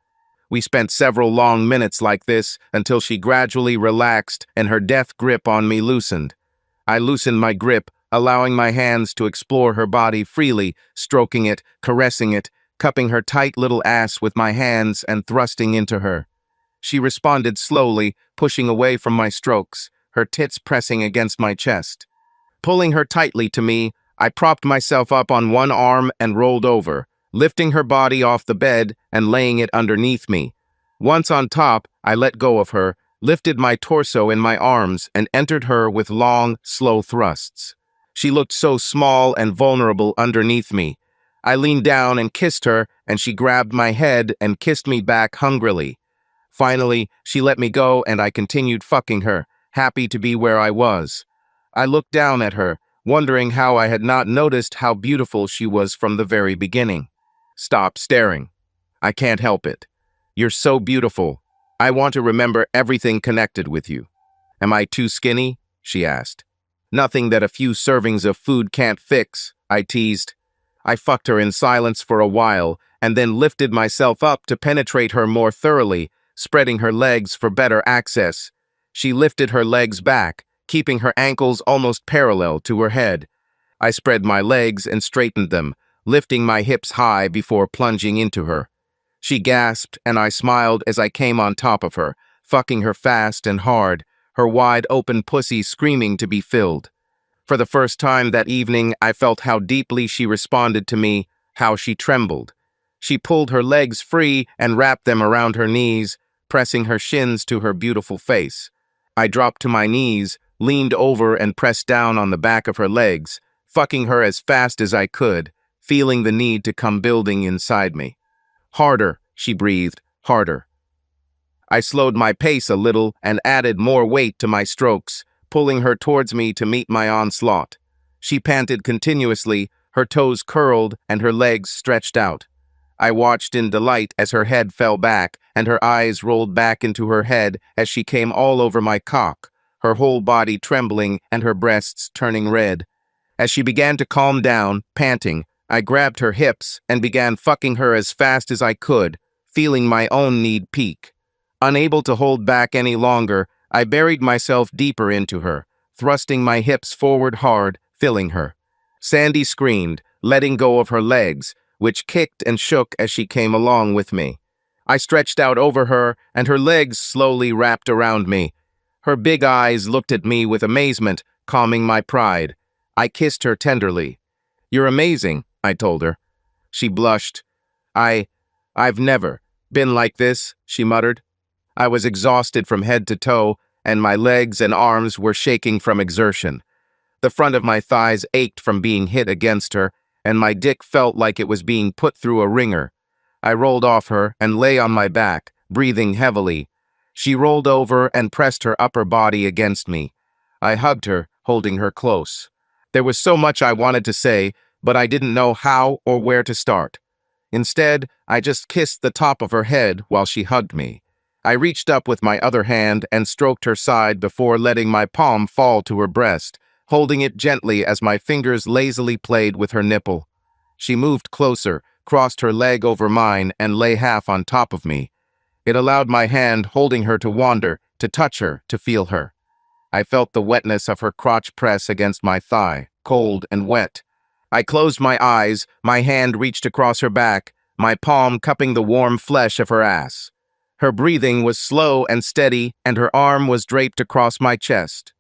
Speaker 1: We spent several long minutes like this until she gradually relaxed and her death grip on me loosened. I loosened my grip, allowing my hands to explore her body freely, stroking it, caressing it, cupping her tight little ass with my hands and thrusting into her. She responded slowly, pushing away from my strokes, her tits pressing against my chest. Pulling her tightly to me, I propped myself up on one arm and rolled over, lifting her body off the bed and laying it underneath me. Once on top, I let go of her, lifted my torso in my arms, and entered her with long, slow thrusts. She looked so small and vulnerable underneath me. I leaned down and kissed her, and she grabbed my head and kissed me back hungrily. Finally, she let me go, and I continued fucking her, happy to be where I was. I looked down at her, wondering how I had not noticed how beautiful she was from the very beginning. "Stop staring. I can't help it. You're so beautiful. I want to remember everything connected with you." "Am I too skinny?" she asked. "Nothing that a few servings of food can't fix," I teased. I fucked her in silence for a while, and then lifted myself up to penetrate her more thoroughly, spreading her legs for better access. She lifted her legs back, keeping her ankles almost parallel to her head. I spread my legs and straightened them, lifting my hips high before plunging into her. She gasped, and I smiled as I came on top of her, fucking her fast and hard, her wide-open pussy screaming to be filled. For the first time that evening, I felt how deeply she responded to me, how she trembled. She pulled her legs free and wrapped them around her knees, pressing her shins to her beautiful face. I dropped to my knees, leaned over and pressed down on the back of her legs, fucking her as fast as I could, feeling the need to come building inside me. "Harder," she breathed, "harder." I slowed my pace a little and added more weight to my strokes, pulling her towards me to meet my onslaught. She panted continuously, her toes curled and her legs stretched out. I watched in delight as her head fell back and her eyes rolled back into her head as she came all over my cock, her whole body trembling and her breasts turning red. As she began to calm down, panting, I grabbed her hips and began fucking her as fast as I could, feeling my own need peak. Unable to hold back any longer, I buried myself deeper into her, thrusting my hips forward hard, filling her. Sandy screamed, letting go of her legs, which kicked and shook as she came along with me. I stretched out over her, and her legs slowly wrapped around me. Her big eyes looked at me with amazement, calming my pride. I kissed her tenderly. "You're amazing," I told her. She blushed. I've never been like this," she muttered. I was exhausted from head to toe, and my legs and arms were shaking from exertion. The front of my thighs ached from being hit against her, and my dick felt like it was being put through a wringer. I rolled off her and lay on my back, breathing heavily. She rolled over and pressed her upper body against me. I hugged her, holding her close. There was so much I wanted to say, but I didn't know how or where to start. Instead, I just kissed the top of her head while she hugged me. I reached up with my other hand and stroked her side before letting my palm fall to her breast, holding it gently as my fingers lazily played with her nipple. She moved closer, crossed her leg over mine, and lay half on top of me. It allowed my hand holding her to wander, to touch her, to feel her. I felt the wetness of her crotch press against my thigh, cold and wet. I closed my eyes, my hand reached across her back, my palm cupping the warm flesh of her ass. Her breathing was slow and steady, and her arm was draped across my chest.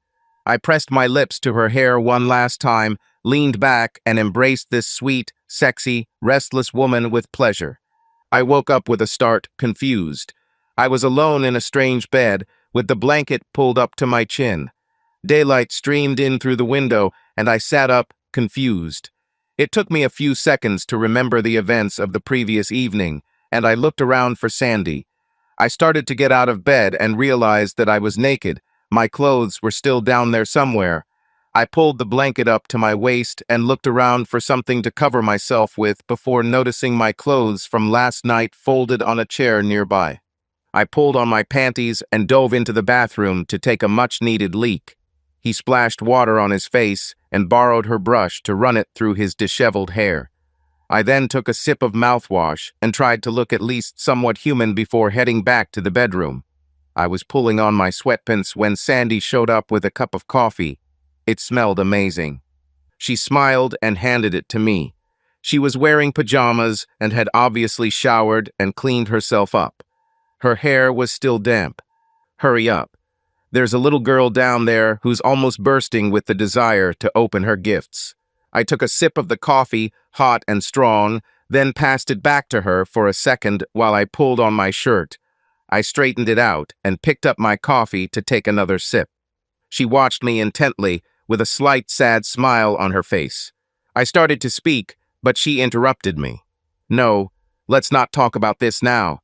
Speaker 1: I pressed my lips to her hair one last time, leaned back, and embraced this sweet, sexy, restless woman with pleasure. I woke up with a start, confused. I was alone in a strange bed, with the blanket pulled up to my chin. Daylight streamed in through the window, and I sat up, confused. It took me a few seconds to remember the events of the previous evening, and I looked around for Sandy. I started to get out of bed and realized that I was naked. My clothes were still down there somewhere. I pulled the blanket up to my waist and looked around for something to cover myself with before noticing my clothes from last night folded on a chair nearby. I pulled on my panties and dove into the bathroom to take a much-needed leak. He splashed water on his face and borrowed her brush to run it through his disheveled hair. I then took a sip of mouthwash and tried to look at least somewhat human before heading back to the bedroom. I was pulling on my sweatpants when Sandy showed up with a cup of coffee. It smelled amazing. She smiled and handed it to me. She was wearing pajamas and had obviously showered and cleaned herself up. Her hair was still damp. "Hurry up. There's a little girl down there who's almost bursting with the desire to open her gifts." I took a sip of the coffee, hot and strong, then passed it back to her for a second while I pulled on my shirt. I straightened it out and picked up my coffee to take another sip. She watched me intently, with a slight sad smile on her face. I started to speak, but she interrupted me. "No, let's not talk about this now.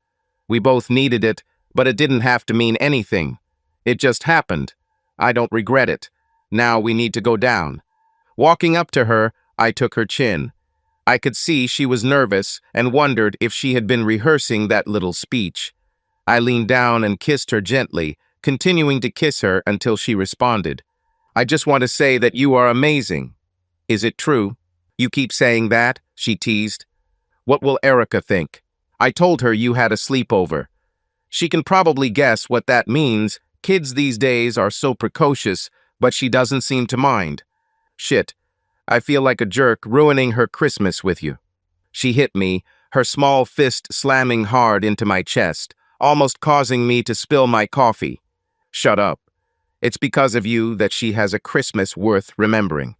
Speaker 1: We both needed it, but it didn't have to mean anything. It just happened. I don't regret it. Now we need to go down." Walking up to her, I took her chin. I could see she was nervous and wondered if she had been rehearsing that little speech. I leaned down and kissed her gently, continuing to kiss her until she responded. "I just want to say that you are amazing." "Is it true? You keep saying that?" she teased. "What will Erica think? I told her you had a sleepover." She can probably guess what that means. Kids these days are so precocious, but she doesn't seem to mind. "Shit, I feel like a jerk ruining her Christmas with you." She hit me, her small fist slamming hard into my chest, almost causing me to spill my coffee. "Shut up. It's because of you that she has a Christmas worth remembering."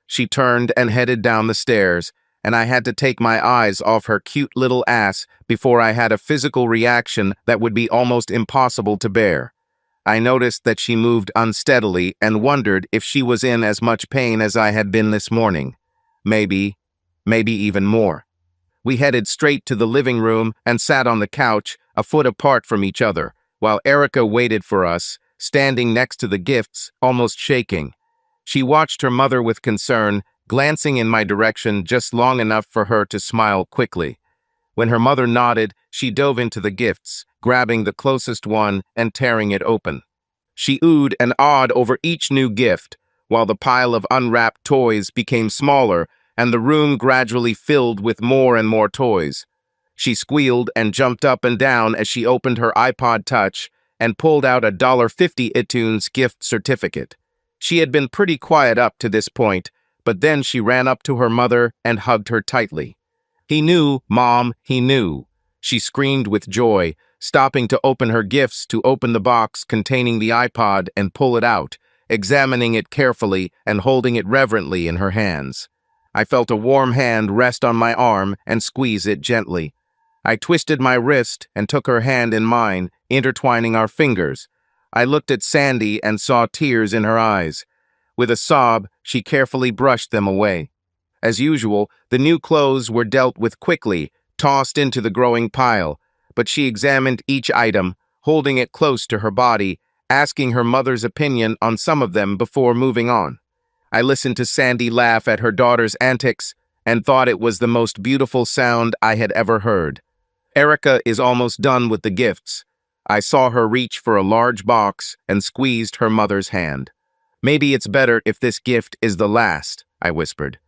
Speaker 1: She turned and headed down the stairs, and I had to take my eyes off her cute little ass before I had a physical reaction that would be almost impossible to bear. I noticed that she moved unsteadily and wondered if she was in as much pain as I had been this morning. Maybe even more. We headed straight to the living room and sat on the couch, a foot apart from each other, while Erica waited for us, standing next to the gifts, almost shaking. She watched her mother with concern, glancing in my direction just long enough for her to smile quickly. When her mother nodded, she dove into the gifts, grabbing the closest one and tearing it open. She oohed and awed over each new gift, while the pile of unwrapped toys became smaller and the room gradually filled with more and more toys. She squealed and jumped up and down as she opened her iPod Touch and pulled out a $50 iTunes gift certificate. She had been pretty quiet up to this point, but then she ran up to her mother and hugged her tightly. "He knew, Mom, he knew," she screamed with joy, stopping to open her gifts to open the box containing the iPod and pull it out, examining it carefully and holding it reverently in her hands. I felt a warm hand rest on my arm and squeeze it gently. I twisted my wrist and took her hand in mine, intertwining our fingers. I looked at Sandy and saw tears in her eyes. With a sob, she carefully brushed them away. As usual, the new clothes were dealt with quickly, tossed into the growing pile, but she examined each item, holding it close to her body, asking her mother's opinion on some of them before moving on. I listened to Sandy laugh at her daughter's antics and thought it was the most beautiful sound I had ever heard. Erica is almost done with the gifts. I saw her reach for a large box and squeezed her mother's hand. "Maybe it's better if this gift is the last," I whispered.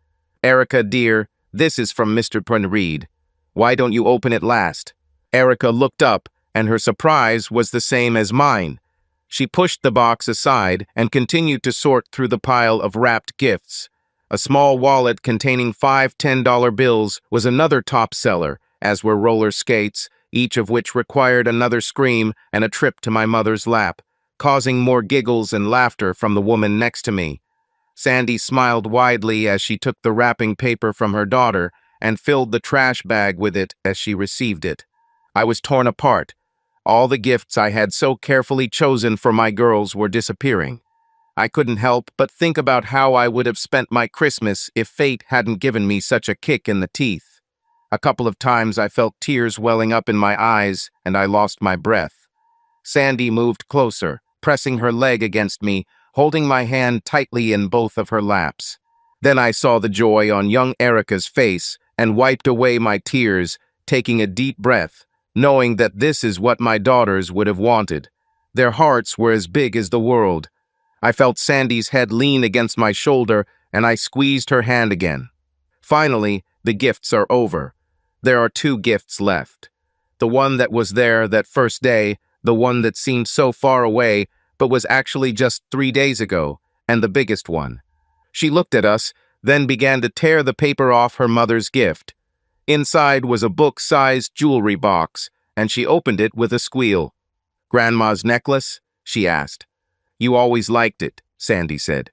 Speaker 1: "Erica, dear, this is from Mr. Reed. Why don't you open it last?" Erica looked up, and her surprise was the same as mine. She pushed the box aside and continued to sort through the pile of wrapped gifts. A small wallet containing 5 $10 bills was another top seller, as were roller skates, each of which required another scream and a trip to my mother's lap, causing more giggles and laughter from the woman next to me. Sandy smiled widely as she took the wrapping paper from her daughter and filled the trash bag with it as she received it. I was torn apart. All the gifts I had so carefully chosen for my girls were disappearing. I couldn't help but think about how I would have spent my Christmas if fate hadn't given me such a kick in the teeth. A couple of times I felt tears welling up in my eyes, and I lost my breath. Sandy moved closer, pressing her leg against me, holding my hand tightly in both of her laps. Then I saw the joy on young Erica's face and wiped away my tears, taking a deep breath, knowing that this is what my daughters would have wanted. Their hearts were as big as the world. I felt Sandy's head lean against my shoulder, and I squeezed her hand again. Finally, the gifts are over. There are 2 gifts left. The one that was there that first day, the one that seemed so far away, but was actually just 3 days ago, and the biggest one. She looked at us, then began to tear the paper off her mother's gift. Inside was a book-sized jewelry box, and she opened it with a squeal. "Grandma's necklace?" she asked. "You always liked it," Sandy said.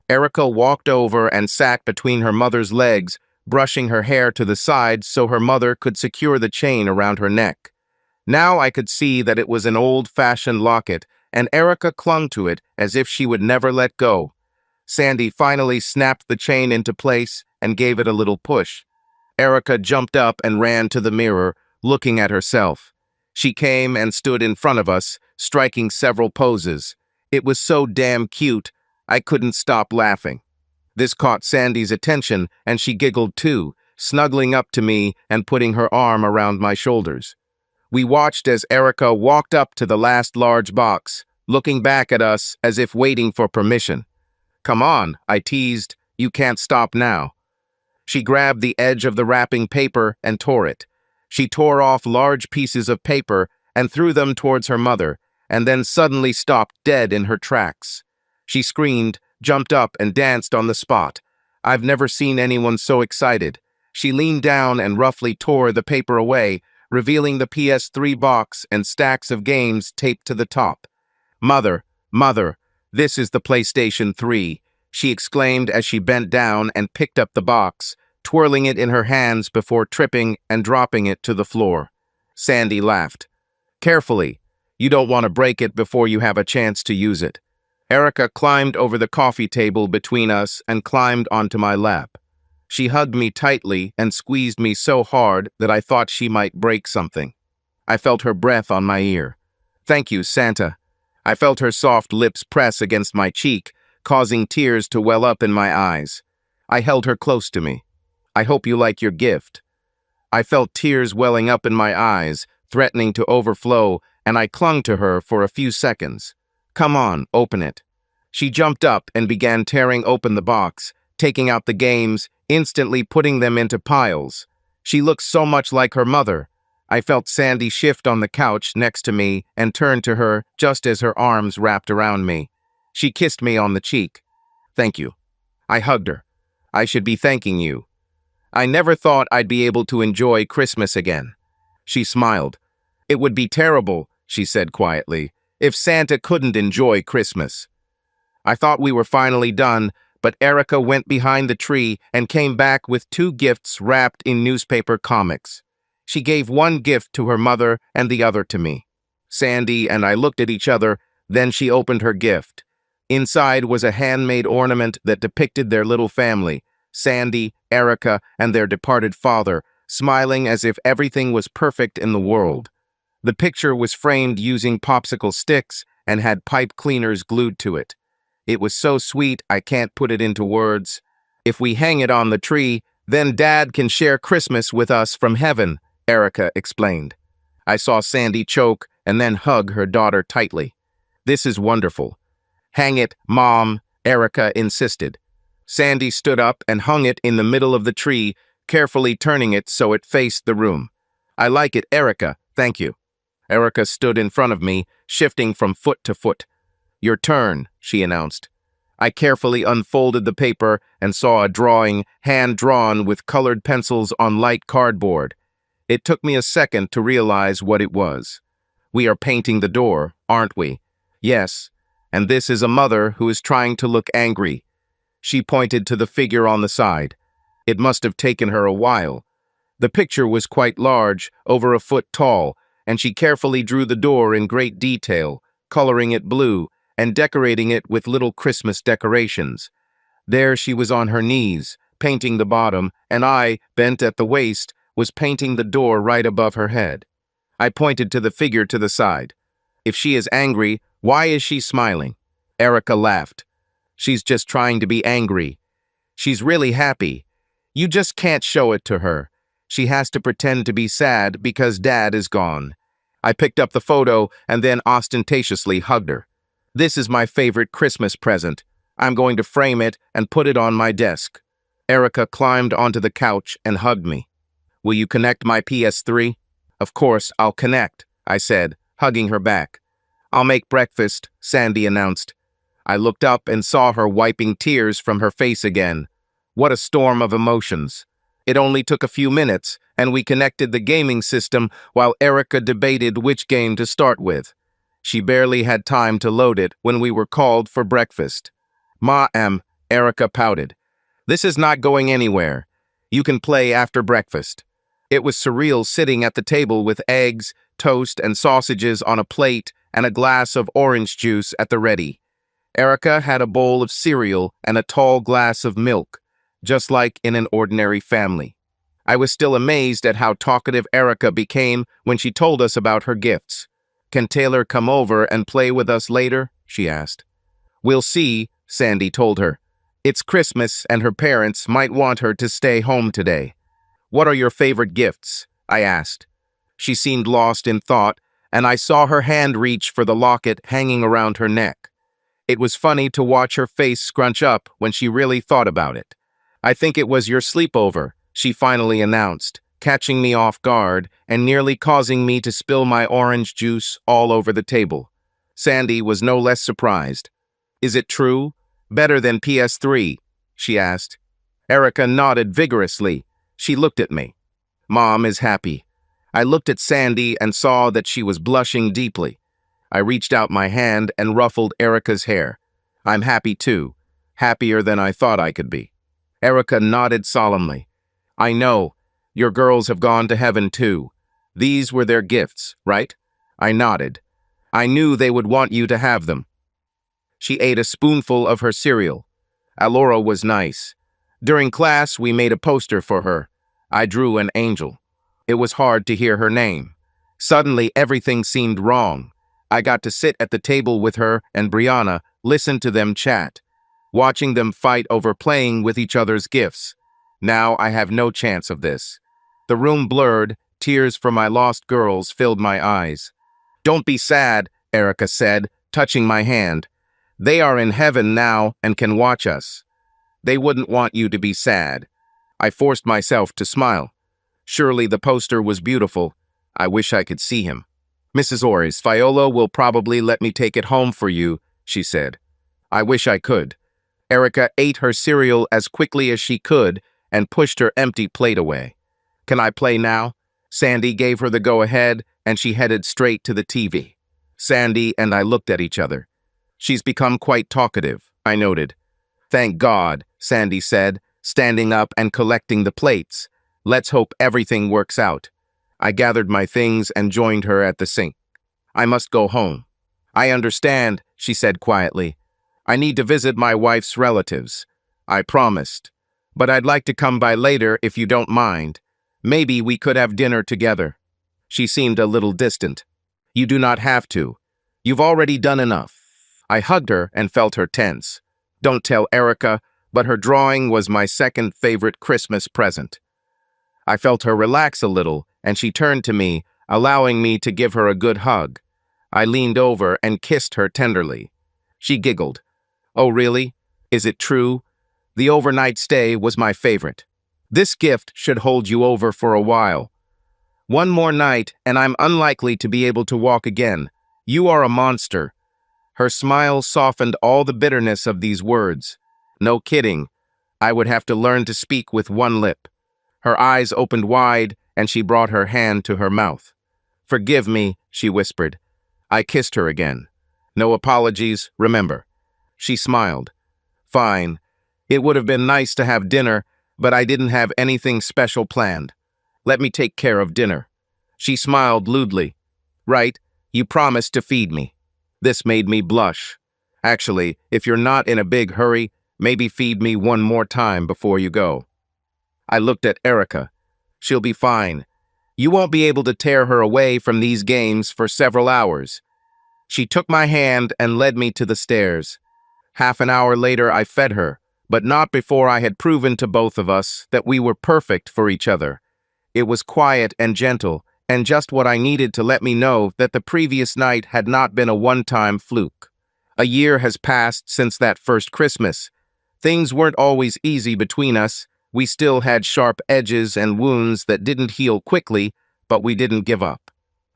Speaker 1: Erica walked over and sat between her mother's legs, brushing her hair to the side so her mother could secure the chain around her neck. Now I could see that it was an old-fashioned locket, and Erica clung to it as if she would never let go. Sandy finally snapped the chain into place and gave it a little push. Erica jumped up and ran to the mirror, looking at herself. She came and stood in front of us, striking several poses. It was so damn cute, I couldn't stop laughing. This caught Sandy's attention, and she giggled too, snuggling up to me and putting her arm around my shoulders. We watched as Erica walked up to the last large box, looking back at us as if waiting for permission. "Come on," I teased. "You can't stop now." She grabbed the edge of the wrapping paper and tore it. She tore off large pieces of paper and threw them towards her mother, and then suddenly stopped dead in her tracks. She screamed, jumped up, and danced on the spot. I've never seen anyone so excited. She leaned down and roughly tore the paper away, revealing the PS3 box and stacks of games taped to the top. Mother, this is the PlayStation 3, she exclaimed as she bent down and picked up the box, twirling it in her hands before tripping and dropping it to the floor. Sandy laughed. "Carefully. You don't want to break it before you have a chance to use it. Erica climbed over the coffee table between us and climbed onto my lap. She hugged me tightly and squeezed me so hard that I thought she might break something. I felt her breath on my ear. "Thank you, Santa." I felt her soft lips press against my cheek, causing tears to well up in my eyes. I held her close to me. "I hope you like your gift." I felt tears welling up in my eyes, threatening to overflow, and I clung to her for a few seconds. "Come on, open it." She jumped up and began tearing open the box, taking out the games, instantly putting them into piles. She looked so much like her mother. I felt Sandy shift on the couch next to me and turned to her just as her arms wrapped around me. She kissed me on the cheek. "Thank you." I hugged her. "I should be thanking you. I never thought I'd be able to enjoy Christmas again." She smiled. "It would be terrible," she said quietly, "if Santa couldn't enjoy Christmas." I thought we were finally done, but Erica went behind the tree and came back with 2 gifts wrapped in newspaper comics. She gave one gift to her mother and the other to me. Sandy and I looked at each other, then she opened her gift. Inside was a handmade ornament that depicted their little family, Sandy, Erica, and their departed father, smiling as if everything was perfect in the world. The picture was framed using popsicle sticks and had pipe cleaners glued to it. It was so sweet I can't put it into words. "If we hang it on the tree, then Dad can share Christmas with us from heaven," Erica explained. I saw Sandy choke and then hug her daughter tightly. "This is wonderful." "Hang it, Mom," Erica insisted. Sandy stood up and hung it in the middle of the tree, carefully turning it so it faced the room. "I like it, Erica, thank you." Erica stood in front of me, shifting from foot to foot. "Your turn," she announced. I carefully unfolded the paper and saw a drawing, hand-drawn with colored pencils on light cardboard. It took me a second to realize what it was. "We are painting the door, aren't we?" "Yes, and this is a mother who is trying to look angry." She pointed to the figure on the side. It must have taken her a while. The picture was quite large, over a foot tall, and she carefully drew the door in great detail, coloring it blue and decorating it with little Christmas decorations. There she was on her knees, painting the bottom, and I, bent at the waist, was painting the door right above her head. I pointed to the figure to the side. "If she is angry, why is she smiling?" Erica laughed. "She's just trying to be angry. She's really happy. You just can't show it to her. She has to pretend to be sad because Dad is gone." I picked up the photo and then ostentatiously hugged her. "This is my favorite Christmas present. I'm going to frame it and put it on my desk." Erica climbed onto the couch and hugged me. "Will you connect my PS3? "Of course, I'll connect," I said, hugging her back. "I'll make breakfast," Sandy announced. I looked up and saw her wiping tears from her face again. What a storm of emotions. It only took a few minutes, and we connected the gaming system while Erica debated which game to start with. She barely had time to load it when we were called for breakfast. Erica pouted. "This is not going anywhere. You can play after breakfast." It was surreal sitting at the table with eggs, toast, and sausages on a plate and a glass of orange juice at the ready. Erica had a bowl of cereal and a tall glass of milk, just like in an ordinary family. I was still amazed at how talkative Erica became when she told us about her gifts. "Can Taylor come over and play with us later?" she asked. "We'll see," Sandy told her. "It's Christmas and her parents might want her to stay home today." "What are your favorite gifts?" I asked. She seemed lost in thought, and I saw her hand reach for the locket hanging around her neck. It was funny to watch her face scrunch up when she really thought about it. "I think it was your sleepover," she finally announced, catching me off guard and nearly causing me to spill my orange juice all over the table. Sandy was no less surprised. "Is it true? Better than PS3?" she asked. Erica nodded vigorously. She looked at me. "Mom is happy." I looked at Sandy and saw that she was blushing deeply. I reached out my hand and ruffled Erica's hair. "I'm happy too. Happier than I thought I could be." Erica nodded solemnly. "I know. Your girls have gone to heaven too. These were their gifts, right?" I nodded. I knew they would want you to have them. She ate a spoonful of her cereal. Alora was nice. During class, we made a poster for her. I drew an angel. It was hard to hear her name. Suddenly, everything seemed wrong. I got to sit at the table with her and Brianna, listen to them chat, watching them fight over playing with each other's gifts. Now I have no chance of this. The room blurred, tears for my lost girls filled my eyes. "Don't be sad," Erica said, touching my hand. "They are in heaven now and can watch us. They wouldn't want you to be sad." I forced myself to smile. Surely the poster was beautiful. I wish I could see him. "Mrs. Orris, Viola will probably let me take it home for you," she said. I wish I could. Erica ate her cereal as quickly as she could and pushed her empty plate away. "Can I play now?" Sandy gave her the go-ahead, and she headed straight to the TV. Sandy and I looked at each other. "She's become quite talkative," I noted. "Thank God," Sandy said, standing up and collecting the plates. "Let's hope everything works out." I gathered my things and joined her at the sink. "I must go home." "I understand," she said quietly. "I need to visit my wife's relatives." I promised. "But I'd like to come by later if you don't mind. Maybe we could have dinner together." She seemed a little distant. "You do not have to. You've already done enough." I hugged her and felt her tense. Don't tell Erica, but her drawing was my second favorite Christmas present. I felt her relax a little, and she turned to me, allowing me to give her a good hug. I leaned over and kissed her tenderly. She giggled. "Oh, really? Is it true? The overnight stay was my favorite. This gift should hold you over for a while. One more night, and I'm unlikely to be able to walk again. You are a monster." Her smile softened all the bitterness of these words. No kidding. I would have to learn to speak with one lip. Her eyes opened wide, and she brought her hand to her mouth. "Forgive me," she whispered. I kissed her again. "No apologies, remember." She smiled. "Fine. It would have been nice to have dinner, but I didn't have anything special planned. Let me take care of dinner." She smiled lewdly. "Right, you promised to feed me." This made me blush. "Actually, if you're not in a big hurry, maybe feed me one more time before you go." I looked at Erica. "She'll be fine. You won't be able to tear her away from these games for several hours." She took my hand and led me to the stairs. Half an hour later, I fed her, but not before I had proven to both of us that we were perfect for each other. It was quiet and gentle, and just what I needed to let me know that the previous night had not been a one-time fluke. A year has passed since that first Christmas. Things weren't always easy between us. We still had sharp edges and wounds that didn't heal quickly, but we didn't give up.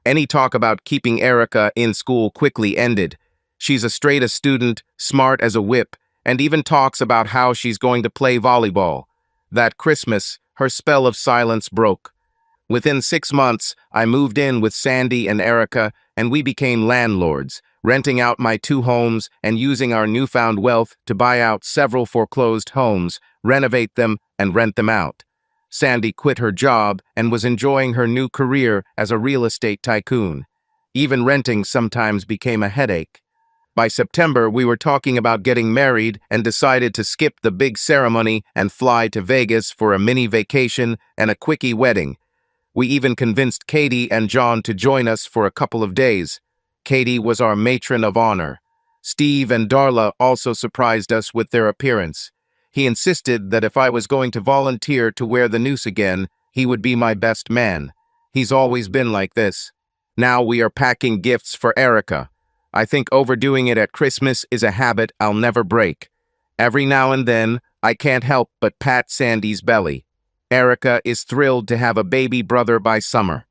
Speaker 1: Any talk about keeping Erica in school quickly ended. She's a straight-A student, smart as a whip, and even talks about how she's going to play volleyball. That Christmas, her spell of silence broke. Within 6 months, I moved in with Sandy and Erica, and we became landlords, renting out my 2 homes and using our newfound wealth to buy out several foreclosed homes, renovate them, and rent them out. Sandy quit her job and was enjoying her new career as a real estate tycoon. Even renting sometimes became a headache. By September, we were talking about getting married and decided to skip the big ceremony and fly to Vegas for a mini vacation and a quickie wedding. We even convinced Katie and John to join us for a couple of days. Katie was our matron of honor. Steve and Darla also surprised us with their appearance. He insisted that if I was going to volunteer to wear the noose again, he would be my best man. He's always been like this. Now we are packing gifts for Erica. I think overdoing it at Christmas is a habit I'll never break. Every now and then, I can't help but pat Sandy's belly. Erica is thrilled to have a baby brother by summer.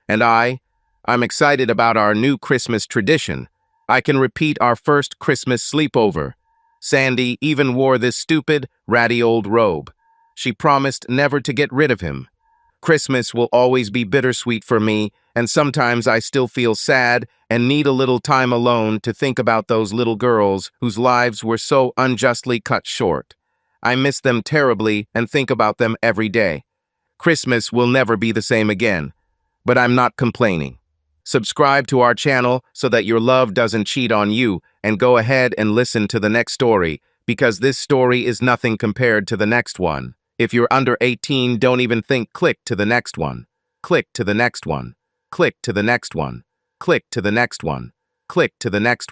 Speaker 1: And I'm excited about our new Christmas tradition. I can repeat our first Christmas sleepover. Sandy even wore this stupid, ratty old robe. She promised never to get rid of him. Christmas will always be bittersweet for me, and sometimes I still feel sad and need a little time alone to think about those little girls whose lives were so unjustly cut short. I miss them terribly and think about them every day. Christmas will never be the same again, but I'm not complaining. Subscribe to our channel so that your love doesn't cheat on you, and go ahead and listen to the next story, because this story is nothing compared to the next one. If you're under 18, don't even think. Click to the next one. Click to the next one. Click to the next one. Click to the next one. Click to the next one.